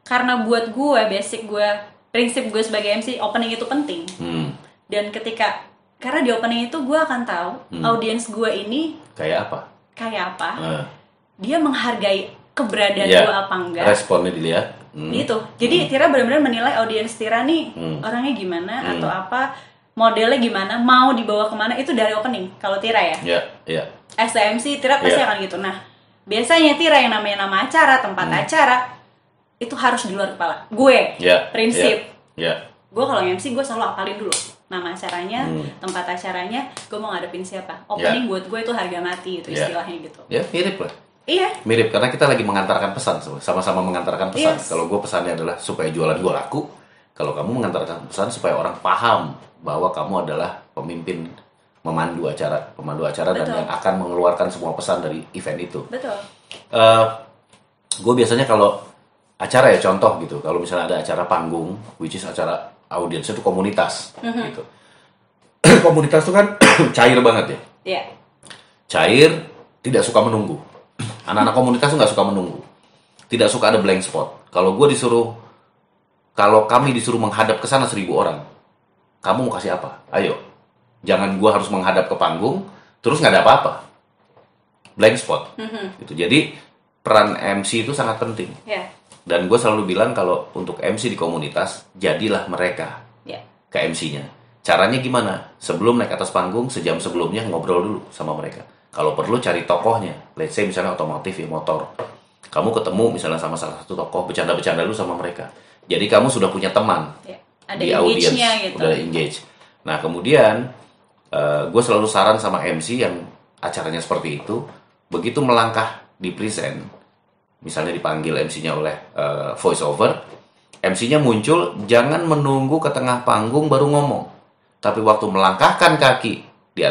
karena buat gue, basic gue, prinsip gue sebagai MC, opening itu penting. Dan karena di opening itu gue akan tahu audiens gue ini kayak apa, dia menghargai keberadaan gue apa enggak, responnya dilihat. Gitu. Jadi Tira benar-benar menilai audiens Tira nih orangnya gimana atau apa, modelnya gimana, mau dibawa kemana, itu dari opening. Kalau Tira ya. As a MC Tira pasti akan gitu. Nah, biasanya Tira yang namanya nama acara, tempat acara itu harus di luar kepala. Gue prinsip. Gue kalau MC gue selalu apalin dulu nama acaranya, tempat acaranya, gue mau ngadepin siapa. Opening buat gue itu harga mati itu istilahnya gitu. Ya, mirip lah. Iya. Mirip karena kita lagi mengantarkan pesan, sama-sama mengantarkan pesan. Kalau gue pesannya adalah supaya jualan gue laku, kalau kamu mengantarkan pesan supaya orang paham bahwa kamu adalah pemimpin pemandu acara dan yang akan mengeluarkan semua pesan dari event itu. Betul. Gue biasanya kalau acara ya contoh gitu, kalau misalnya ada acara panggung, which is acara audiens itu komunitas, gitu. Komunitas itu kan cair banget ya. Iya. Cair, tidak suka menunggu. Anak-anak komunitas tuh nggak suka menunggu, tidak suka ada blank spot. Kalau kami disuruh menghadap ke sana 1.000 orang, kamu mau kasih apa? Ayo, jangan gue harus menghadap ke panggung, terus nggak ada apa-apa, blank spot. Gitu. Jadi peran MC itu sangat penting. Dan gue selalu bilang kalau untuk MC di komunitas, jadilah mereka ke MC-nya. Caranya gimana? Sebelum naik atas panggung, sejam sebelumnya ngobrol dulu sama mereka. Kalau perlu cari tokohnya, let's say misalnya otomotif ya, motor. Kamu ketemu misalnya sama salah satu tokoh, bercanda-bercanda dulu sama mereka. Jadi kamu sudah punya teman di audiens, gitu. Udah engage. Nah kemudian, gue selalu saran sama MC yang acaranya seperti itu, begitu melangkah di present, misalnya dipanggil MC-nya oleh voice over, MC-nya muncul, jangan menunggu ke tengah panggung baru ngomong. Tapi waktu melangkahkan kaki, dia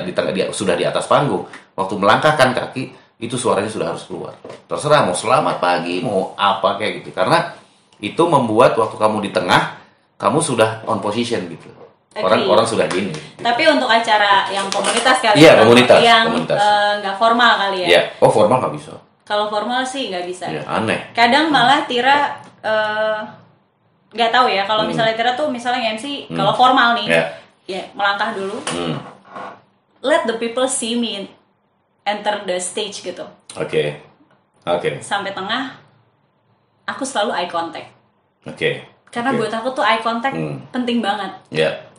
sudah di atas panggung, waktu melangkahkan kaki itu suaranya sudah harus keluar. Terserah mau selamat pagi, mau apa kayak gitu. Karena itu membuat waktu kamu di tengah, kamu sudah on position gitu. Orang sudah gini. Gitu. Tapi untuk acara yang komunitas kali, komunitas, yang nggak formal kali ya. Iya, formal nggak bisa. Kalau formal sih nggak bisa. Ya, aneh. Kadang malah Tira nggak tahu ya. Kalau misalnya Tira tuh misalnya MC, kalau formal nih, ya melangkah dulu. Let the people see me enter the stage gitu. Oke. Sampai tengah, aku selalu eye contact. Karena buat aku tuh eye contact penting banget.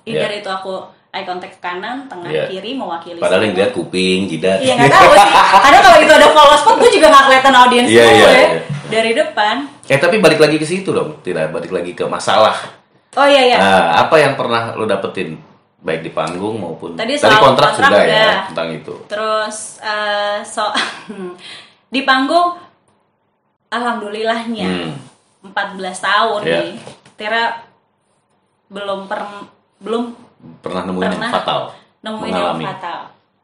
Either itu aku eye contact kanan, tengah, kiri, mewakili. Padahal yang lihat kuping, jidat. Iya nggak tahu sih. Karena kalau itu ada follow spot, gue juga nggak kelihatan audiens gue dari depan. Tapi balik lagi ke situ dong, tidak balik lagi ke masalah. Oh iya. Nah, apa yang pernah lo dapetin baik di panggung maupun tadi kontrak sudah ya tentang itu. Terus di panggung, alhamdulillahnya 14 tahun nih, Tira belum pernah nemuin yang fatal.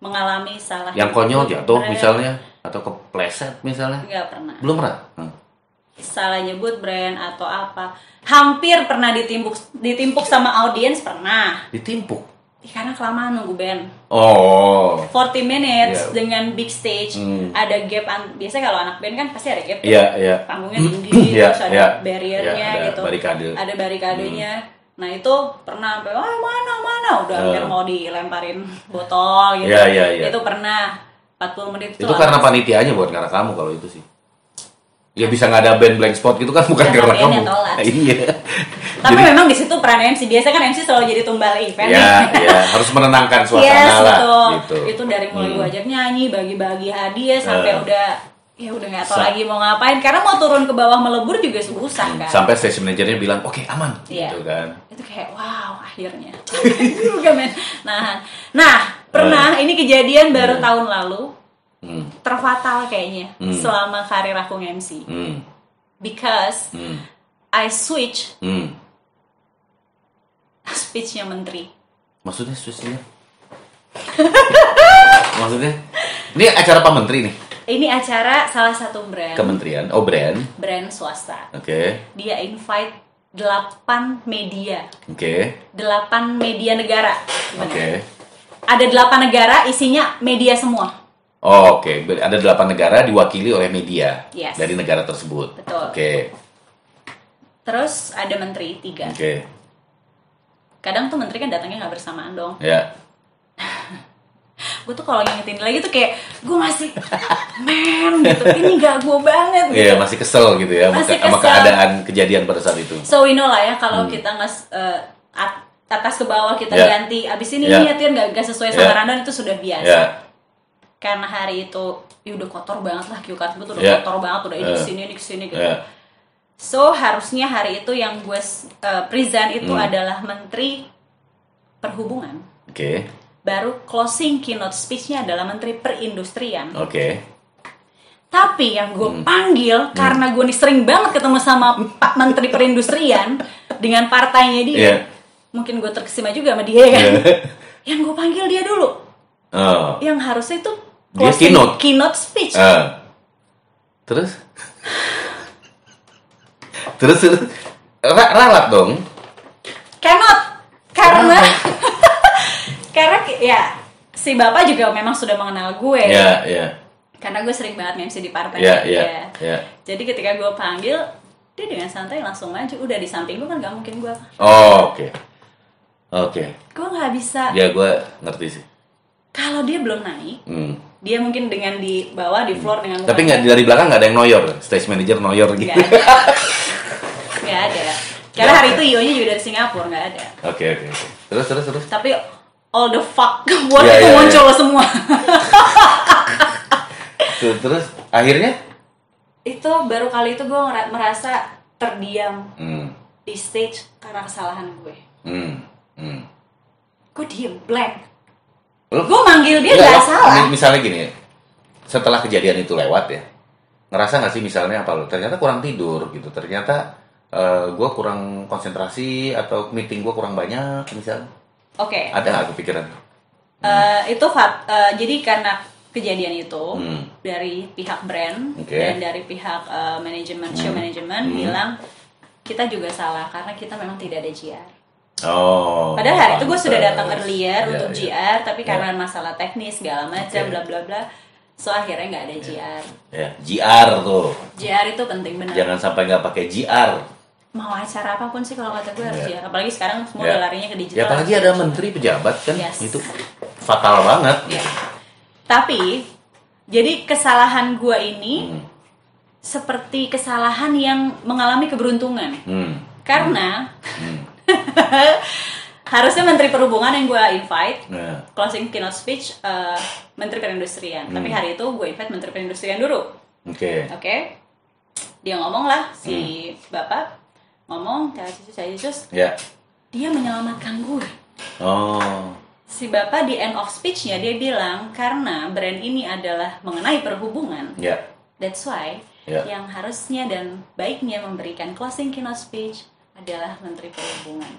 Mengalami salah. Yang konyol jatuh misalnya atau kepleset misalnya. Nggak pernah. Belum pernah. Salah nyebut brand atau apa. Hampir pernah ditimpuk sama audiens, pernah. Ditimpuk? Karena kelamaan nunggu band. 40 minutes dengan big stage, ada gap. Biasanya kalau anak band kan pasti ada gap. Panggungnya tinggi, terus ada barriernya gitu. Ada barikadenya. Nah itu pernah sampai mana udah hampir mau dilemparin botol gitu. Itu pernah 40 menit itu karena panitianya buat karena kamu kalau itu sih. Ya bisa nggak ada band blank spot gitu kan bukan karena kamu. Iya. Tapi memang di situ peran MC. Biasa kan MC selalu jadi tumbal event. Harus menenangkan suasana lah. Gitu. Itu dari mulai gue ajak nyanyi, bagi-bagi hadiah sampai udah nggak tahu lagi mau ngapain. Karena mau turun ke bawah melebur juga susah kan. Sampai stage manajernya bilang oke, aman gitu kan. Itu kayak wow akhirnya. Nah pernah ini kejadian baru tahun lalu. Terfatal kayaknya selama karir aku nge-MC. Because I switch speech-nya menteri. Maksudnya switch-nya? Maksudnya? Ini acara Pak Menteri nih? Ini acara salah satu brand. Kementerian? Oh brand? Brand swasta. Oke. Dia invite 8 media. Oke. 8 media negara. Oke. Ada 8 negara isinya media semua. Oh, oke. Ada 8 negara diwakili oleh media. Yes. Dari negara tersebut. Betul. Oke. Terus ada menteri 3. Oke. Kadang tuh menteri kan datangnya nggak bersamaan dong. Ya. Gue tuh kalau ngingetin lagi tuh kayak gue masih men gitu, ini gak gue banget gitu. Iya, masih kesel gitu ya Masih sama kesel. keadaan kejadian pada saat itu. So we know lah ya kalau kita atas ke bawah kita ganti abis ini nih Tir gak sesuai sama rundown itu sudah biasa. Karena hari itu ya udah kotor banget lah, cue card gue tuh udah kotor banget, udah ini kesini gitu. So harusnya hari itu yang gue present itu adalah Menteri Perhubungan. Oke. Baru closing keynote speech-nya adalah Menteri Perindustrian. Oke. Tapi yang gue panggil karena gue nih sering banget ketemu sama Pak Menteri Perindustrian dengan partainya dia. Mungkin gue terkesima juga sama dia kan. Yang gue panggil dia dulu. Yang harusnya itu closing keynote speech. Terus? Terus ralat dong. Cannot. Karena ya si bapak juga memang sudah mengenal gue. Iya. Karena gue sering banget MC di partai dia. Jadi ketika gue panggil, dia dengan santai langsung maju. Udah di samping gue kan gak mungkin gue. Oh, oke. Gue gak bisa. Ya gue ngerti sih. Kalau dia belum naik, dia mungkin dengan di bawah di floor dengan. Tapi nggak dari belakang nggak ada yang noyor, stage manager noyor gitu. Nggak ada. Karena hari itu IO-nya juga dari Singapura, nggak ada. Oke. Terus. Tapi all the fuck buat itu muncul semua. Terus akhirnya? Itu baru kali itu gue merasa terdiam di stage karena kesalahan gue. Gue diem blank. Gue manggil dia nggak salah. Misalnya gini, setelah kejadian itu lewat ya, ngerasa nggak sih misalnya apa lo? Ternyata kurang tidur gitu. Ternyata gue kurang konsentrasi atau meeting gue kurang banyak misalnya. Oke. Ada nggak kepikiran? Jadi karena kejadian itu dari pihak brand dan dari pihak manajemen show manajemen bilang kita juga salah karena kita memang tidak ada GR. Padahal hari itu gue sudah datang earlier untuk GR, tapi karena masalah teknis segala macam bla bla bla, so akhirnya nggak ada GR. GR tuh. GR itu penting benar. Jangan sampai nggak pakai GR. Mau acara apapun sih kalau kata gue harus GR. Apalagi sekarang semua udah larinya ke digital. Ya apalagi ada menteri pejabat kan, itu fatal banget. Tapi jadi kesalahan gue ini seperti kesalahan yang mengalami keberuntungan. Karena harusnya Menteri Perhubungan yang gue invite closing keynote speech Menteri Perindustrian. Tapi hari itu gue invite Menteri Perindustrian dulu. Oke. Dia ngomong lah si bapak ngomong saya dia menyelamatkan gue. Si bapak di end of speech-nya dia bilang karena brand ini adalah mengenai perhubungan. That's why yang harusnya dan baiknya memberikan closing keynote speech adalah Menteri Perhubungan.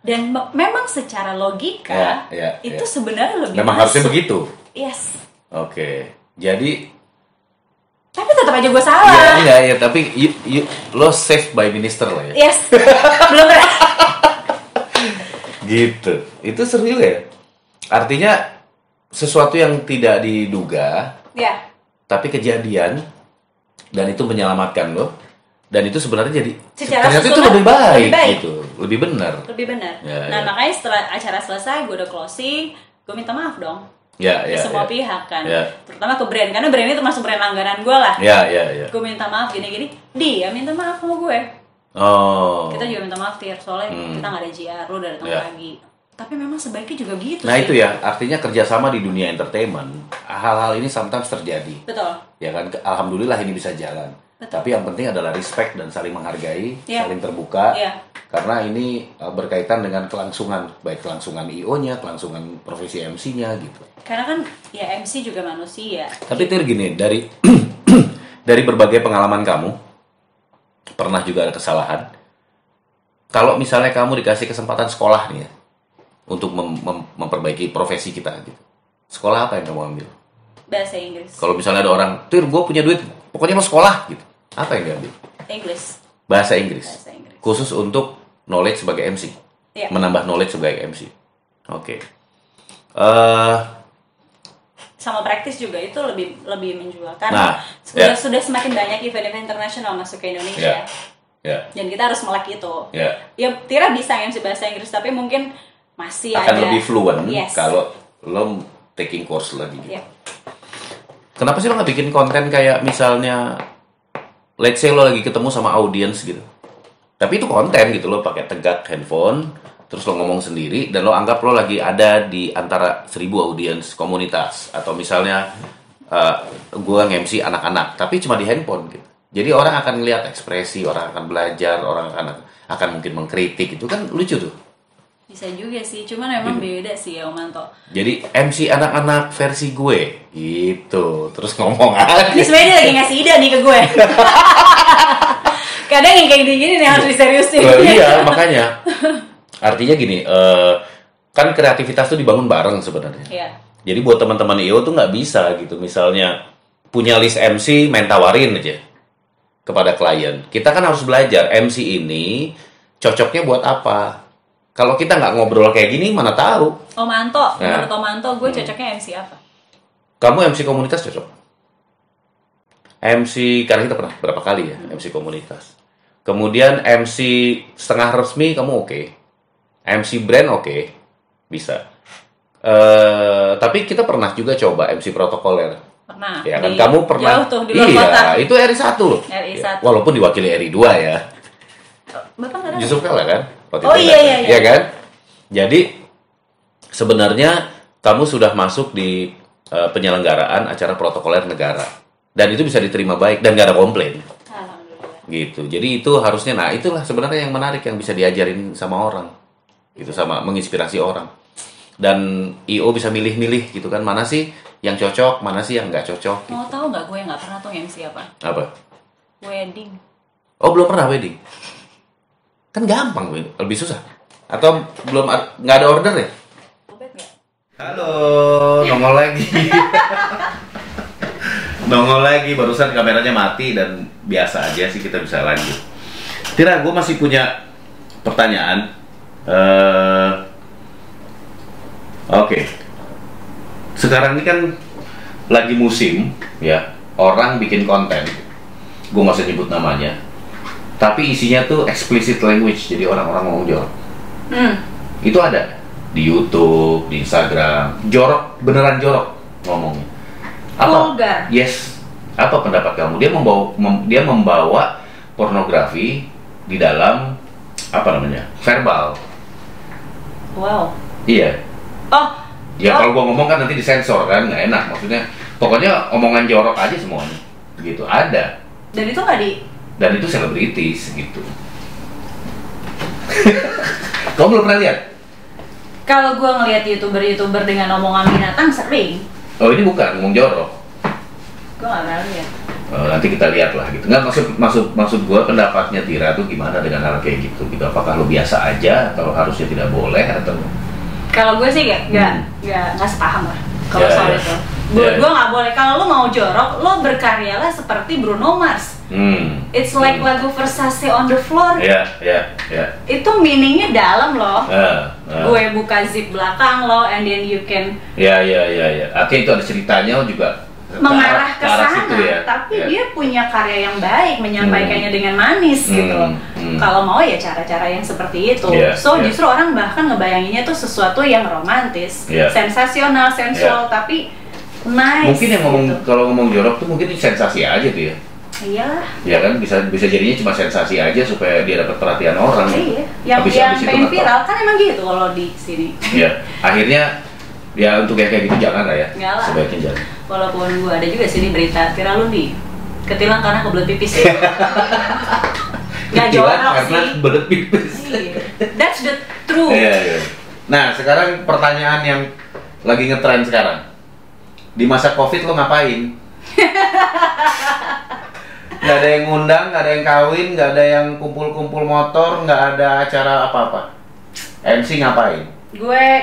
Dan memang secara logika itu sebenarnya lebih memang harusnya begitu. Yes. Jadi tapi tetap aja gue salah. Iya, tapi lo saved by minister lah ya. Yes. Belum pernah. Gitu. Itu seru juga ya. Artinya sesuatu yang tidak diduga. Tapi kejadian dan itu menyelamatkan lo. Dan itu sebenarnya jadi ternyata itu lebih baik gitu. Lebih benar. Nah, makanya setelah acara selesai gue udah closing, gue minta maaf dong. Semua pihak kan. Terutama ke brand karena brand itu termasuk brand langganan gue lah. Gue minta maaf gini-gini, dia minta maaf sama gue. Kita juga minta maaf Tir, soalnya kita nggak ada GR, lo udah datang lagi. Tapi memang sebaiknya juga gitu sih. Nah itu ya, artinya kerjasama di dunia entertainment, hal-hal ini sometimes terjadi. Betul. Ya kan, alhamdulillah ini bisa jalan. Tapi yang penting adalah respect dan saling menghargai, saling terbuka. Karena ini berkaitan dengan kelangsungan, baik kelangsungan IO-nya, kelangsungan profesi MC-nya gitu. Karena kan ya MC juga manusia. Tapi Tir gini, dari dari berbagai pengalaman kamu, pernah juga ada kesalahan. Kalau misalnya kamu dikasih kesempatan sekolah nih ya, untuk memperbaiki profesi kita gitu, sekolah apa yang kamu ambil? Bahasa Inggris. Kalau misalnya ada orang, Tir gue punya duit, pokoknya mau sekolah gitu, apa yang diambil? English. Bahasa Inggris. Bahasa Inggris. Khusus untuk knowledge sebagai MC. Iya. Menambah knowledge sebagai MC. Oke. Sama praktis juga itu lebih menjual karena sudah semakin banyak event-event internasional masuk ke Indonesia. Dan kita harus melek itu. Ya Tira bisa MC bahasa Inggris tapi mungkin masih akan ada lebih fluent kalau lo taking course lagi gitu. Kenapa sih lo nggak bikin konten kayak misalnya let's say lo lagi ketemu sama audience gitu. Tapi itu konten gitu, lo pakai tegak handphone, terus lo ngomong sendiri dan lo anggap lo lagi ada di antara 1000 audience komunitas atau misalnya gue nge-MC anak-anak tapi cuma di handphone gitu. Jadi orang akan ngelihat ekspresi, orang akan belajar, orang akan mungkin mengkritik, itu kan lucu tuh. Bisa juga sih, cuman emang beda sih ya Om Manto. Jadi MC anak-anak versi gue gitu, terus ngomong aja. Ini sebenarnya dia lagi ngasih ide nih ke gue. Kadang yang kayak gini nih harus diseriusin. Iya, makanya. Artinya gini, kan kreativitas tuh dibangun bareng sebenarnya. Iya. Jadi buat teman-teman IO tuh nggak bisa gitu, misalnya punya list MC main tawarin aja kepada klien. Kita kan harus belajar MC ini cocoknya buat apa. Kalau kita nggak ngobrol kayak gini, mana tahu. Om Manto, menurut Om Manto, gue cocoknya MC apa? Kamu MC komunitas cocok. MC, karena kita pernah berapa kali ya MC komunitas. Kemudian MC setengah resmi kamu oke. MC brand oke. Bisa. Tapi kita pernah juga coba MC protokoler. Pernah. Ya kan kamu pernah. Jauh tuh di luar kota. Itu RI1 loh. RI1. Ya, walaupun diwakili RI2 ya. Bapak nggak ada. Yusuf Kala kan? Iya kan? Jadi sebenarnya kamu sudah masuk di penyelenggaraan acara protokoler negara dan itu bisa diterima baik dan gak ada komplain. Alhamdulillah. Gitu. Jadi itu harusnya, nah itulah sebenarnya yang menarik yang bisa diajarin sama orang. Gitu, sama menginspirasi orang. Dan IO bisa milih-milih gitu kan, mana sih yang cocok, mana sih yang nggak cocok. Gitu. Mau tahu nggak gue nggak pernah tuh MC apa? Apa? Wedding. Oh, belum pernah wedding. Kan gampang, lebih susah. Atau belum nggak ada order ya? Halo, nongol lagi. Nongol lagi, barusan kameranya mati dan biasa aja sih kita bisa lanjut. Tira, gue masih punya pertanyaan. Oke. Sekarang ini kan lagi musim, ya. Orang bikin konten. Gue nggak usah nyebut namanya. Tapi isinya tuh explicit language, jadi orang-orang ngomong jorok. Itu ada di YouTube, di Instagram, jorok, beneran jorok ngomongnya. Apa? Vulgar. Yes. Apa pendapat kamu? Dia membawa pornografi di dalam apa namanya? Verbal. Wow. Iya. Ya kalau gua ngomong kan nanti disensor kan, nggak enak. Maksudnya, pokoknya omongan jorok aja semuanya. Gitu ada. Dan itu nggak di. Dan itu selebritis gitu. Kamu belum pernah lihat? Kalau gue ngelihat youtuber dengan omongan binatang sering. Oh, ini bukan ngomong jorok. Gue nggak pernah lihat. Nanti kita lihat lah gitu. Nggak, maksud gue pendapatnya Tira tuh gimana dengan hal kayak gitu? Apakah lo biasa aja atau harusnya tidak boleh atau? Kalau gue sih nggak sepaham lah kalau soal itu. Gue nggak boleh. Kalau lo mau jorok, lo berkaryalah seperti Bruno Mars. It's like lagu Versace on the floor. Itu meaningnya dalam loh. Gue buka zip belakang lo, and then you can. Artinya itu ada ceritanya juga. Mengarah ke sana, ya? Tapi dia punya karya yang baik, menyampaikannya dengan manis gitu. Kalau mau ya cara-cara yang seperti itu. Justru orang bahkan ngebayanginnya tuh sesuatu yang romantis, sensasional, sensual, tapi nice. Mungkin yang ngomong gitu. Kalau ngomong jorok tuh mungkin sensasi aja tuh ya. Iyalah. Ya kan bisa jadinya cuma sensasi aja supaya dia dapat perhatian orang. Iya. Yang pengen viral kan emang gitu kalau di sini. Iya. Akhirnya ya untuk yang kayak gitu jangan lah ya. Enggak lah. Sebaiknya jangan. Walaupun gue ada juga sih di berita viral lu nih ketilang karena kebelet pipis. Nggak jorok karena sih. kebelet pipis. That's the truth. Iya. Nah sekarang pertanyaan yang lagi ngetren sekarang. Di masa COVID lo ngapain? Nggak ada yang ngundang, nggak ada yang kawin, nggak ada yang kumpul-kumpul motor, nggak ada acara apa-apa. MC ngapain?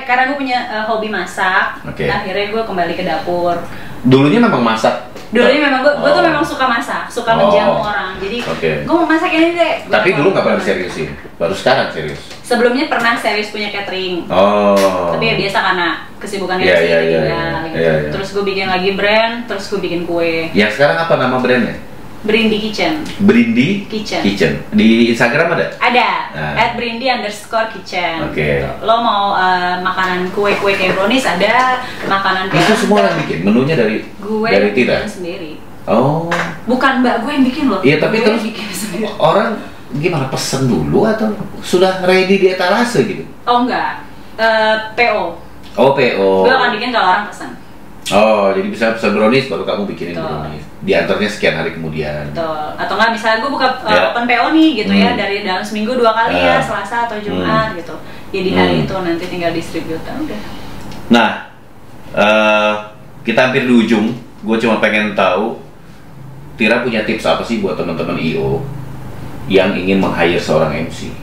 Karena gue punya hobi masak, akhirnya gue kembali ke dapur. Dulunya memang masak. Dulunya memang gue tuh memang suka masak, suka menjamu orang. Jadi gue mau masak ini deh. Tapi dulu nggak pernah seriusin, baru sekarang serius. Sebelumnya pernah serius punya catering. Tapi ya biasa karena kesibukannya gitu. Terus gue bikin lagi brand, terus gue bikin kue. Yang sekarang apa nama brandnya? Brindi Kitchen. Brindi Kitchen. Di Instagram ada? Ada. @brindi_kitchen. Oke. Gitu. Lo mau makanan kue-kue kayak brownies ada, makanan itu semua yang bikin. Menunya dari Tira sendiri. Oh. Bukan mbak gue yang bikin loh. Iya, tapi terus orang gimana, pesen dulu atau sudah ready di etalase gitu? Oh enggak. PO. Oh, PO. Gue akan bikin kalau orang pesan. Oh, jadi bisa pesan brownies baru kamu bikinin brownies. Diantarnya sekian hari kemudian. Betul. Atau enggak misalnya gue buka open PO nih gitu ya, dari dalam seminggu 2 kali ya, Selasa atau Jumat gitu. Ya di hari itu nanti tinggal distribute udah. Nah, kita hampir di ujung. Gue cuma pengen tahu Tira punya tips apa sih buat teman-teman IO yang ingin meng-hire seorang MC?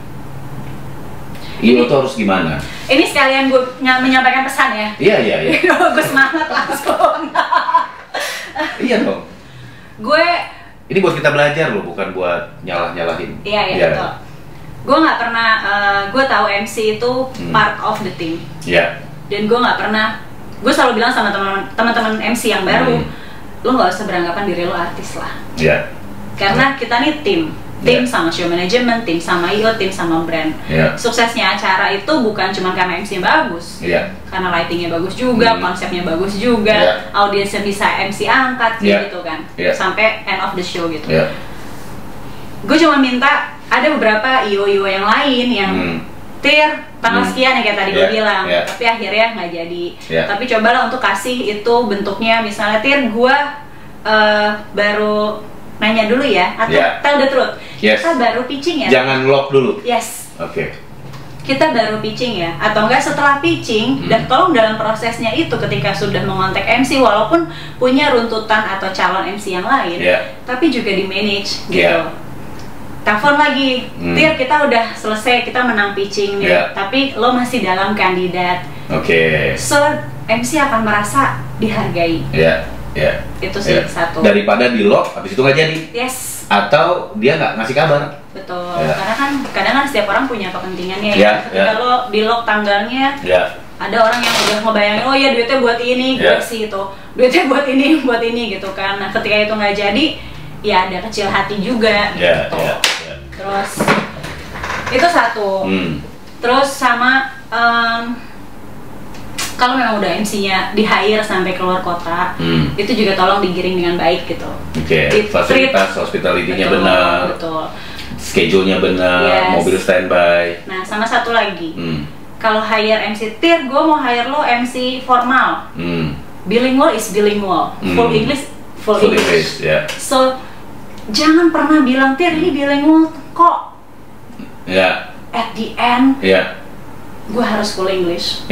IO tuh harus gimana? Ini sekalian gue menyampaikan pesan ya. Iya. Gue semangat langsung. Iya dong. Ini buat kita belajar loh, bukan buat nyalah-nyalahin. Iya betul. Gue nggak pernah, gue tahu MC itu part of the team. Iya. Dan gue nggak pernah, gue selalu bilang sama teman-teman MC yang baru, lo nggak usah beranggapan diri lo artis lah. Iya. Karena kita nih tim sama show management, tim sama IO, tim sama brand. Suksesnya acara itu bukan cuma karena MC yang bagus, karena lightingnya bagus juga, konsepnya bagus juga, audiensnya bisa MC angkat gitu kan, sampai end of the show gitu. Gue cuma minta ada beberapa IO yang lain yang Tir, tanggal sekian ya kayak tadi gue bilang, tapi akhirnya nggak jadi. Tapi cobalah untuk kasih itu bentuknya, misalnya Tir, gue baru nanya dulu ya, atau tell the truth. Kita baru pitching ya. Jangan lock dulu. Yes. Oke. Kita baru pitching ya, atau enggak setelah pitching, dan tolong dalam prosesnya itu ketika sudah mengontak MC, walaupun punya runtutan atau calon MC yang lain, tapi juga di manage gitu. Telepon lagi, Tir, kita udah selesai, kita menang pitching nih, tapi lo masih dalam kandidat. So MC akan merasa dihargai. Itu sih satu. Daripada di lock, habis itu nggak jadi. Yes. Atau dia nggak ngasih kabar. Betul. Karena kan kadang setiap orang punya kepentingannya ya. Ketika lo di lock tanggalnya, ada orang yang udah ngebayangin, oh ya duitnya buat ini, gue sih itu, duitnya buat ini gitu kan. Nah ketika itu nggak jadi, ya ada kecil hati juga. Gitu. Terus itu satu. Terus sama kalau memang udah MC-nya di-hire sampai keluar kota, itu juga tolong digiring dengan baik gitu. Fasilitas hospitality-nya benar, schedule-nya benar, mobil standby. Nah, sama satu lagi, kalau hire MC Tir, gue mau hire lo MC formal. Bilingual is bilingual, full English, full English. So, jangan pernah bilang Tir ini bilingual kok. At the end, gue harus full English.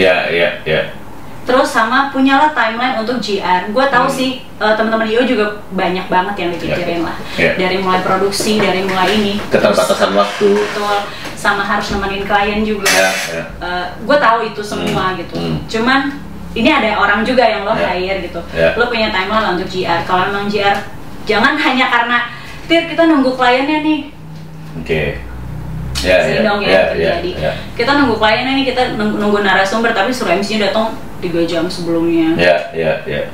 Terus sama punyalah timeline untuk GR. Gue tahu sih teman-teman IO juga banyak banget yang dipikirin lah. Dari mulai produksi, dari mulai ini. Keterbatasan waktu. Betul. Sama harus nemenin klien juga. Gue tahu itu semua gitu. Cuman ini ada orang juga yang lo hire gitu. Lo punya timeline untuk GR. Kalau memang GR, jangan hanya karena Tir kita nunggu kliennya nih. Terjadi. Kita nunggu kliennya nih, kita nunggu narasumber, tapi suruh MC-nya datang 3 jam sebelumnya.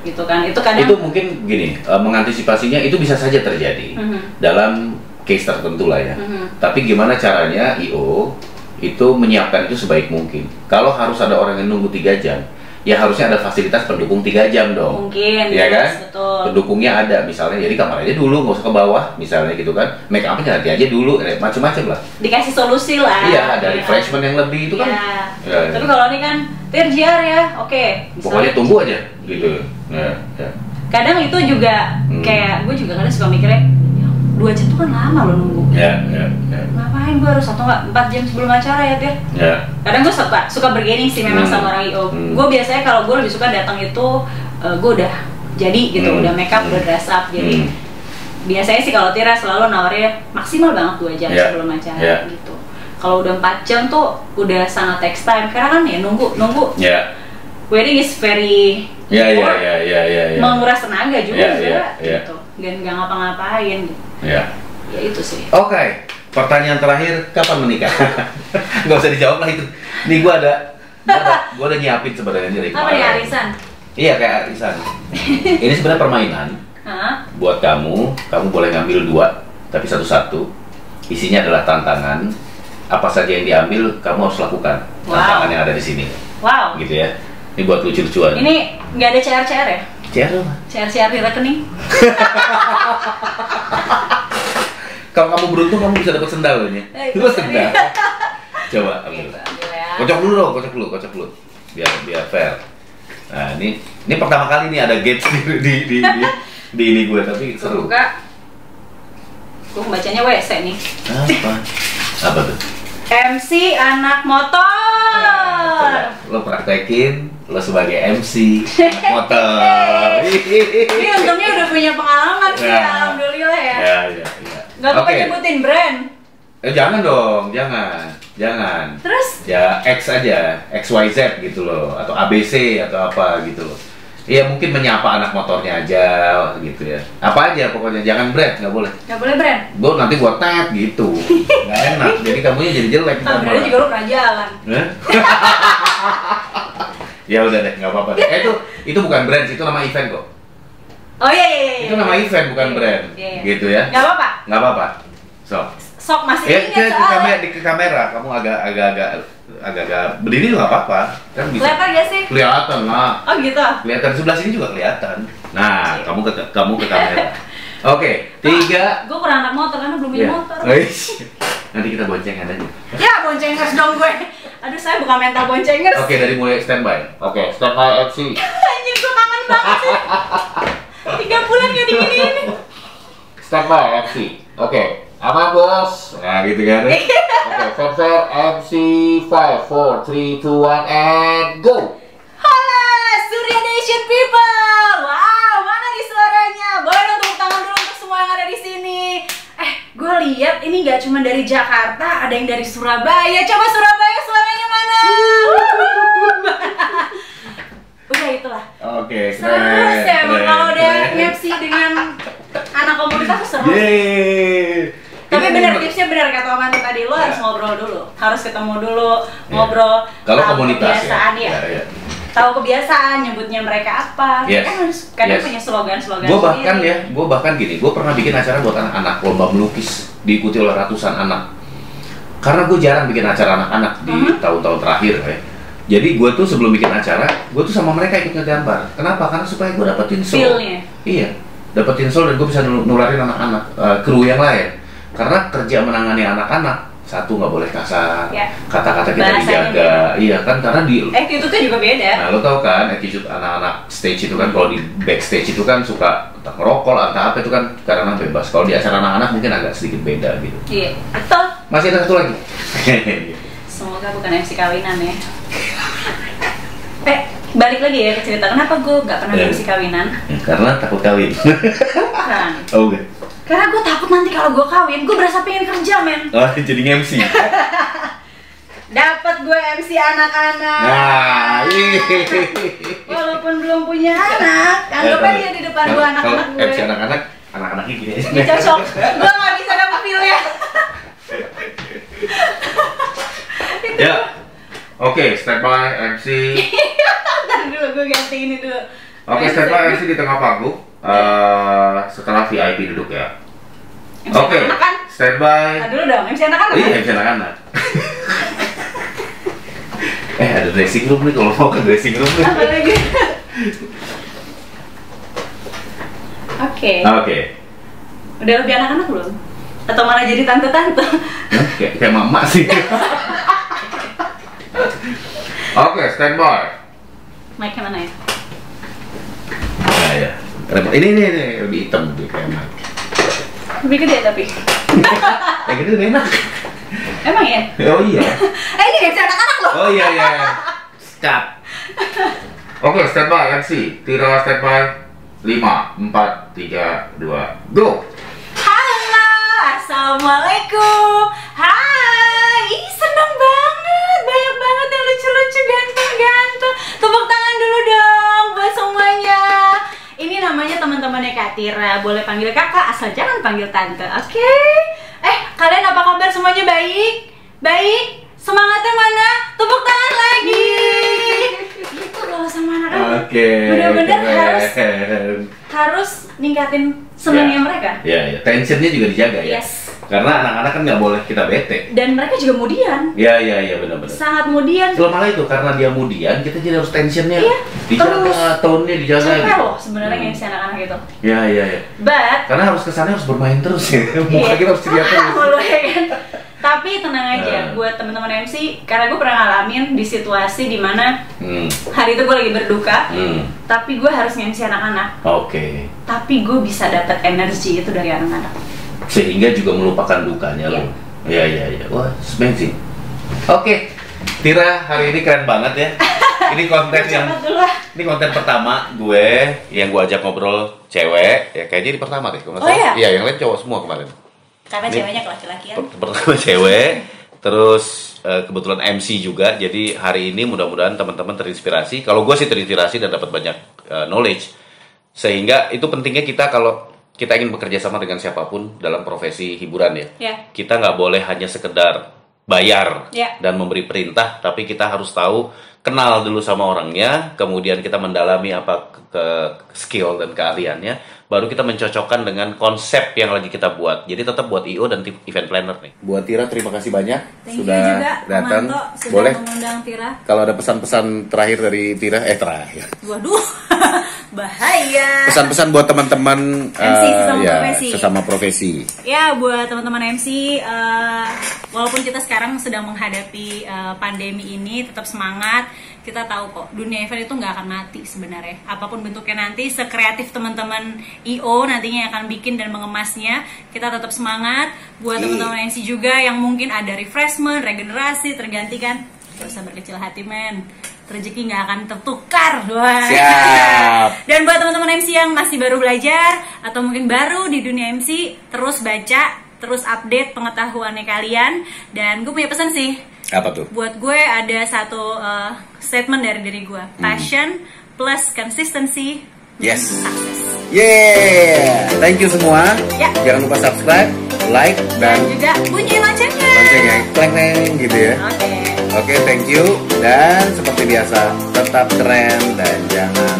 Gitu kan. Itu kadang itu mungkin gini, mengantisipasinya itu bisa saja terjadi dalam case tertentu lah ya. Tapi gimana caranya IO itu menyiapkan itu sebaik mungkin. Kalau harus ada orang yang nunggu 3 jam, ya harusnya ada fasilitas pendukung 3 jam dong. Mungkin, ya kan? Betul. Pendukungnya ada, misalnya jadi kamar aja dulu, nggak usah ke bawah, misalnya gitu kan. Make up-nya nanti aja dulu, macam-macam lah. Dikasih solusi lah. Iya, ada refreshment yang lebih itu kan. Tapi kalau ini kan Tir GR ya, oke. Pokoknya tunggu aja, gitu. Kadang itu juga kayak gue juga kadang suka mikirnya, 2 jam itu kan lama lo nunggu. Ngapain gue harus 4 jam sebelum acara ya Tir? Kadang gue suka bergaining sih memang sama orang IO. Gue biasanya kalau gue lebih suka datang itu gue udah jadi gitu, udah make up, udah dress up. Jadi biasanya sih kalau Tira selalu nawarnya maksimal banget 2 jam sebelum acara gitu. Kalau udah 4 jam tuh udah sangat takes time, karena kan ya nunggu wedding is very menguras tenaga juga gitu, dan nggak ngapa-ngapain gitu. Ya itu sih. Oke, pertanyaan terakhir, kapan menikah? Nggak usah dijawab lah itu. Nih gua ada nyiapin sebenarnya dari kemarin. Apa nih, arisan? Iya, kayak arisan. Ini sebenarnya permainan. Buat kamu boleh ngambil 2, tapi satu-satu. Isinya adalah tantangan. Apa saja yang diambil, kamu harus lakukan. Tantangan yang ada di sini. Wow. Gitu ya. Ini buat lucu-lucuan. Ini nggak ada CR ya? CR apa? CR di rekening. Kalau kamu beruntung, kamu bisa dapat sendal ini. Lu sendal. Coba ambil. Kocok dulu. Biar fair. Nah, ini pertama kali nih ada games di ini gue, tapi seru. Buka. Gue bacanya WC nih. Apa tuh? MC anak motor. Coba lo praktekin, lo sebagai MC anak motor. Ini untungnya udah punya pengalaman sih, alhamdulillah ya. Ya. Gak apa nyebutin brand. Jangan dong, jangan. Terus? Ya X aja, XYZ gitu loh, atau ABC atau apa gitu loh. Iya, mungkin menyapa anak motornya aja gitu ya. Apa aja pokoknya, jangan brand, nggak boleh. Nggak boleh brand? Gue nanti buat tag gitu, nggak enak. Jadi kamunya jadi jelek. Brandnya juga lo pernah jalan. Ya udah deh, nggak apa-apa. Itu bukan brand, itu nama event kok. Oh iya. Itu nama event bukan brand, gitu ya. Nggak apa-apa. Nggak apa-apa. Sok masih ingat soalnya. Di kamera, kamu agak berdiri nggak apa-apa, kan bisa. Kelihatan gak sih? Kelihatan lah. Oh gitu. Kelihatan sebelah sini juga kelihatan. Nah, kamu ke kamera. Oke, 3. Gue kurang anak motor karena belum punya motor. Nanti kita boncengan aja. Ya, boncengers dong gue. Aduh, saya bukan mental boncengers. Oke, dari mulai standby. Oke, standby FC. Anjir, gue kangen banget sih. 3 bulan gak digini-gini. Standby FC. Oke. Aman bos, nah gitu kan. Oke, fair MC 5, 4, 3, 2, 1, and go. Halo, Surya Nation people. Wow, mana nih suaranya? Boleh dong tepuk tangan dulu untuk semua yang ada di sini. Gue lihat ini gak cuma dari Jakarta, ada yang dari Surabaya. Coba Surabaya suaranya mana? Udah itulah. Oke, seru sih emang kalau udah MC dengan anak komunitas tuh seru. Tapi benar, tipsnya benar kata Om Anto tadi, lo harus ngobrol dulu, harus ketemu dulu, ngobrol. Kalau komunitas kebiasaan ya. Tahu kebiasaan, nyebutnya mereka apa. Kan harus kadang punya slogan-slogan sendiri. Gue bahkan gini, gue pernah bikin acara buat anak-anak, lomba melukis, diikuti oleh ratusan anak. Karena gue jarang bikin acara anak-anak di tahun-tahun terakhir ya. Jadi gue tuh sebelum bikin acara, gue tuh sama mereka ikut ngegambar. Kenapa? Karena supaya gue dapetin soul. Iya, dapetin soul dan gue bisa nularin anak-anak, kru yang lain. Karena kerja menangani anak-anak, satu nggak boleh kasar, kata-kata kita bahasanya dijaga, iya kan, karena di attitude-nya juga beda. Nah, lo tau kan attitude anak-anak stage itu kan, kalau di backstage itu kan suka entah ngerokok, entah apa itu kan karena bebas. Kalau di acara anak-anak mungkin agak sedikit beda gitu. Iya, betul. Masih ada satu lagi. Semoga bukan MC kawinan ya. Balik lagi ya ke cerita, kenapa gue gak pernah MC kawinan? Karena takut kawin. Bukan. Oh, okay. Karena gue takut nanti kalau gue kawin, gue berasa pengen kerja, men. Oh, jadi MC. Dapat gue MC anak-anak. Nah, walaupun belum punya anak, anggap aja di depan gue anak-anak gue. MC anak-anaknya gini aja. Ini cocok. Gue gak bisa dapet feel-nya. Ya. Oke, standby MC. Ntar dulu, gue ganti ini dulu. Oke, standby MC di tengah panggung. Setelah VIP duduk ya. Oke, standby. Dulu dong, MC anak-anak. Iya, MC anak-anak. Ada dressing room nih, kalau mau ke dressing room nih. Apa lagi? Oke. Udah lebih anak-anak belum? Atau malah jadi tante-tante? Kayak mama sih. Oke, standby. Mic-nya mana ya? Nah ya, ini lebih hitam tuh kayak mic. Lebih gede tapi. Yang gede lebih enak. Emang ya? Oh iya. Ini MC anak-anak loh. Oh iya. Stop. Oke, standby MC. Tira standby. 5, 4, 3, 2, go. Halo, assalamualaikum. Hai, seneng banget, banyak banget yang lucu-lucu, ganteng-ganteng. Tepuk tangan namanya teman-temannya Kak Tira. Boleh panggil kakak, asal jangan panggil tante. Oke. Kalian apa kabar semuanya? Baik? Baik? Semangatnya mana? Tepuk tangan lagi. Itu kalau sama anak-anak. Bener-bener harus ningkatin senangnya mereka. Iya, tensionnya juga dijaga ya. Yes. Karena anak-anak kan nggak boleh kita bete. Dan mereka juga mudian. Iya, benar-benar. Sangat mudian. Kalau malah itu karena dia mudian, kita jadi harus tensionnya dijaga, terus tone-nya dijaga. Capek loh sebenarnya yang si anak-anak itu. Iya. But karena harus kesannya harus bermain terus ya. Muka kita harus ceria terus. Mulu ya kan. Tapi tenang aja, buat teman-teman MC, karena gue pernah ngalamin di situasi dimana hari itu gue lagi berduka, tapi gue harus MC anak-anak. Oke. Tapi gue bisa dapat energi itu dari anak-anak. Sehingga juga melupakan dukanya lo. Iya. Wah, amazing. Oke. Tira, hari ini keren banget ya. Ini konten pertama gue yang gue ajak ngobrol cewek. Ya kayaknya di pertama deh. Iya, yang lain cowok semua kemarin. Karena ceweknya laki-laki ya. Pertama cewek, terus kebetulan MC juga. Jadi hari ini mudah-mudahan teman-teman terinspirasi. Kalau gue sih terinspirasi dan dapat banyak knowledge. Sehingga itu pentingnya kita kalau kita ingin bekerja sama dengan siapapun dalam profesi hiburan ya. Kita nggak boleh hanya sekedar bayar dan memberi perintah, tapi kita harus tahu, kenal dulu sama orangnya, kemudian kita mendalami apa ke skill dan keahliannya, baru kita mencocokkan dengan konsep yang lagi kita buat. Jadi tetap buat IO dan tim event planner nih. Buat Tira, terima kasih banyak sudah datang. Boleh mengundang Tira. Kalau ada pesan-pesan terakhir dari Tira, terakhir. Waduh, bahaya. Pesan-pesan buat teman-teman sesama profesi. Ya, buat teman-teman MC, walaupun kita sekarang sedang menghadapi pandemi ini, tetap semangat. Kita tahu kok dunia event itu nggak akan mati sebenarnya. Apapun bentuknya nanti, sekreatif teman-teman IO nantinya yang akan bikin dan mengemasnya, kita tetap semangat. Buat teman-teman MC juga yang mungkin ada refreshment, regenerasi, tergantikan, gak usah berkecil hati men. Rezeki nggak akan tertukar. Wah. Siap. Dan buat teman-teman MC yang masih baru belajar atau mungkin baru di dunia MC, terus baca, terus update pengetahuannya kalian. Dan gue punya pesan sih. Apa tuh? Buat gue ada satu statement dari diri gue. Passion plus consistency. Yes. Yeah. Thank you semua. Jangan lupa subscribe, like, dan juga bunyi loncengnya. Loncengnya, kleng-kleng gitu ya. Oke, thank you. Dan seperti biasa, tetap keren dan jangan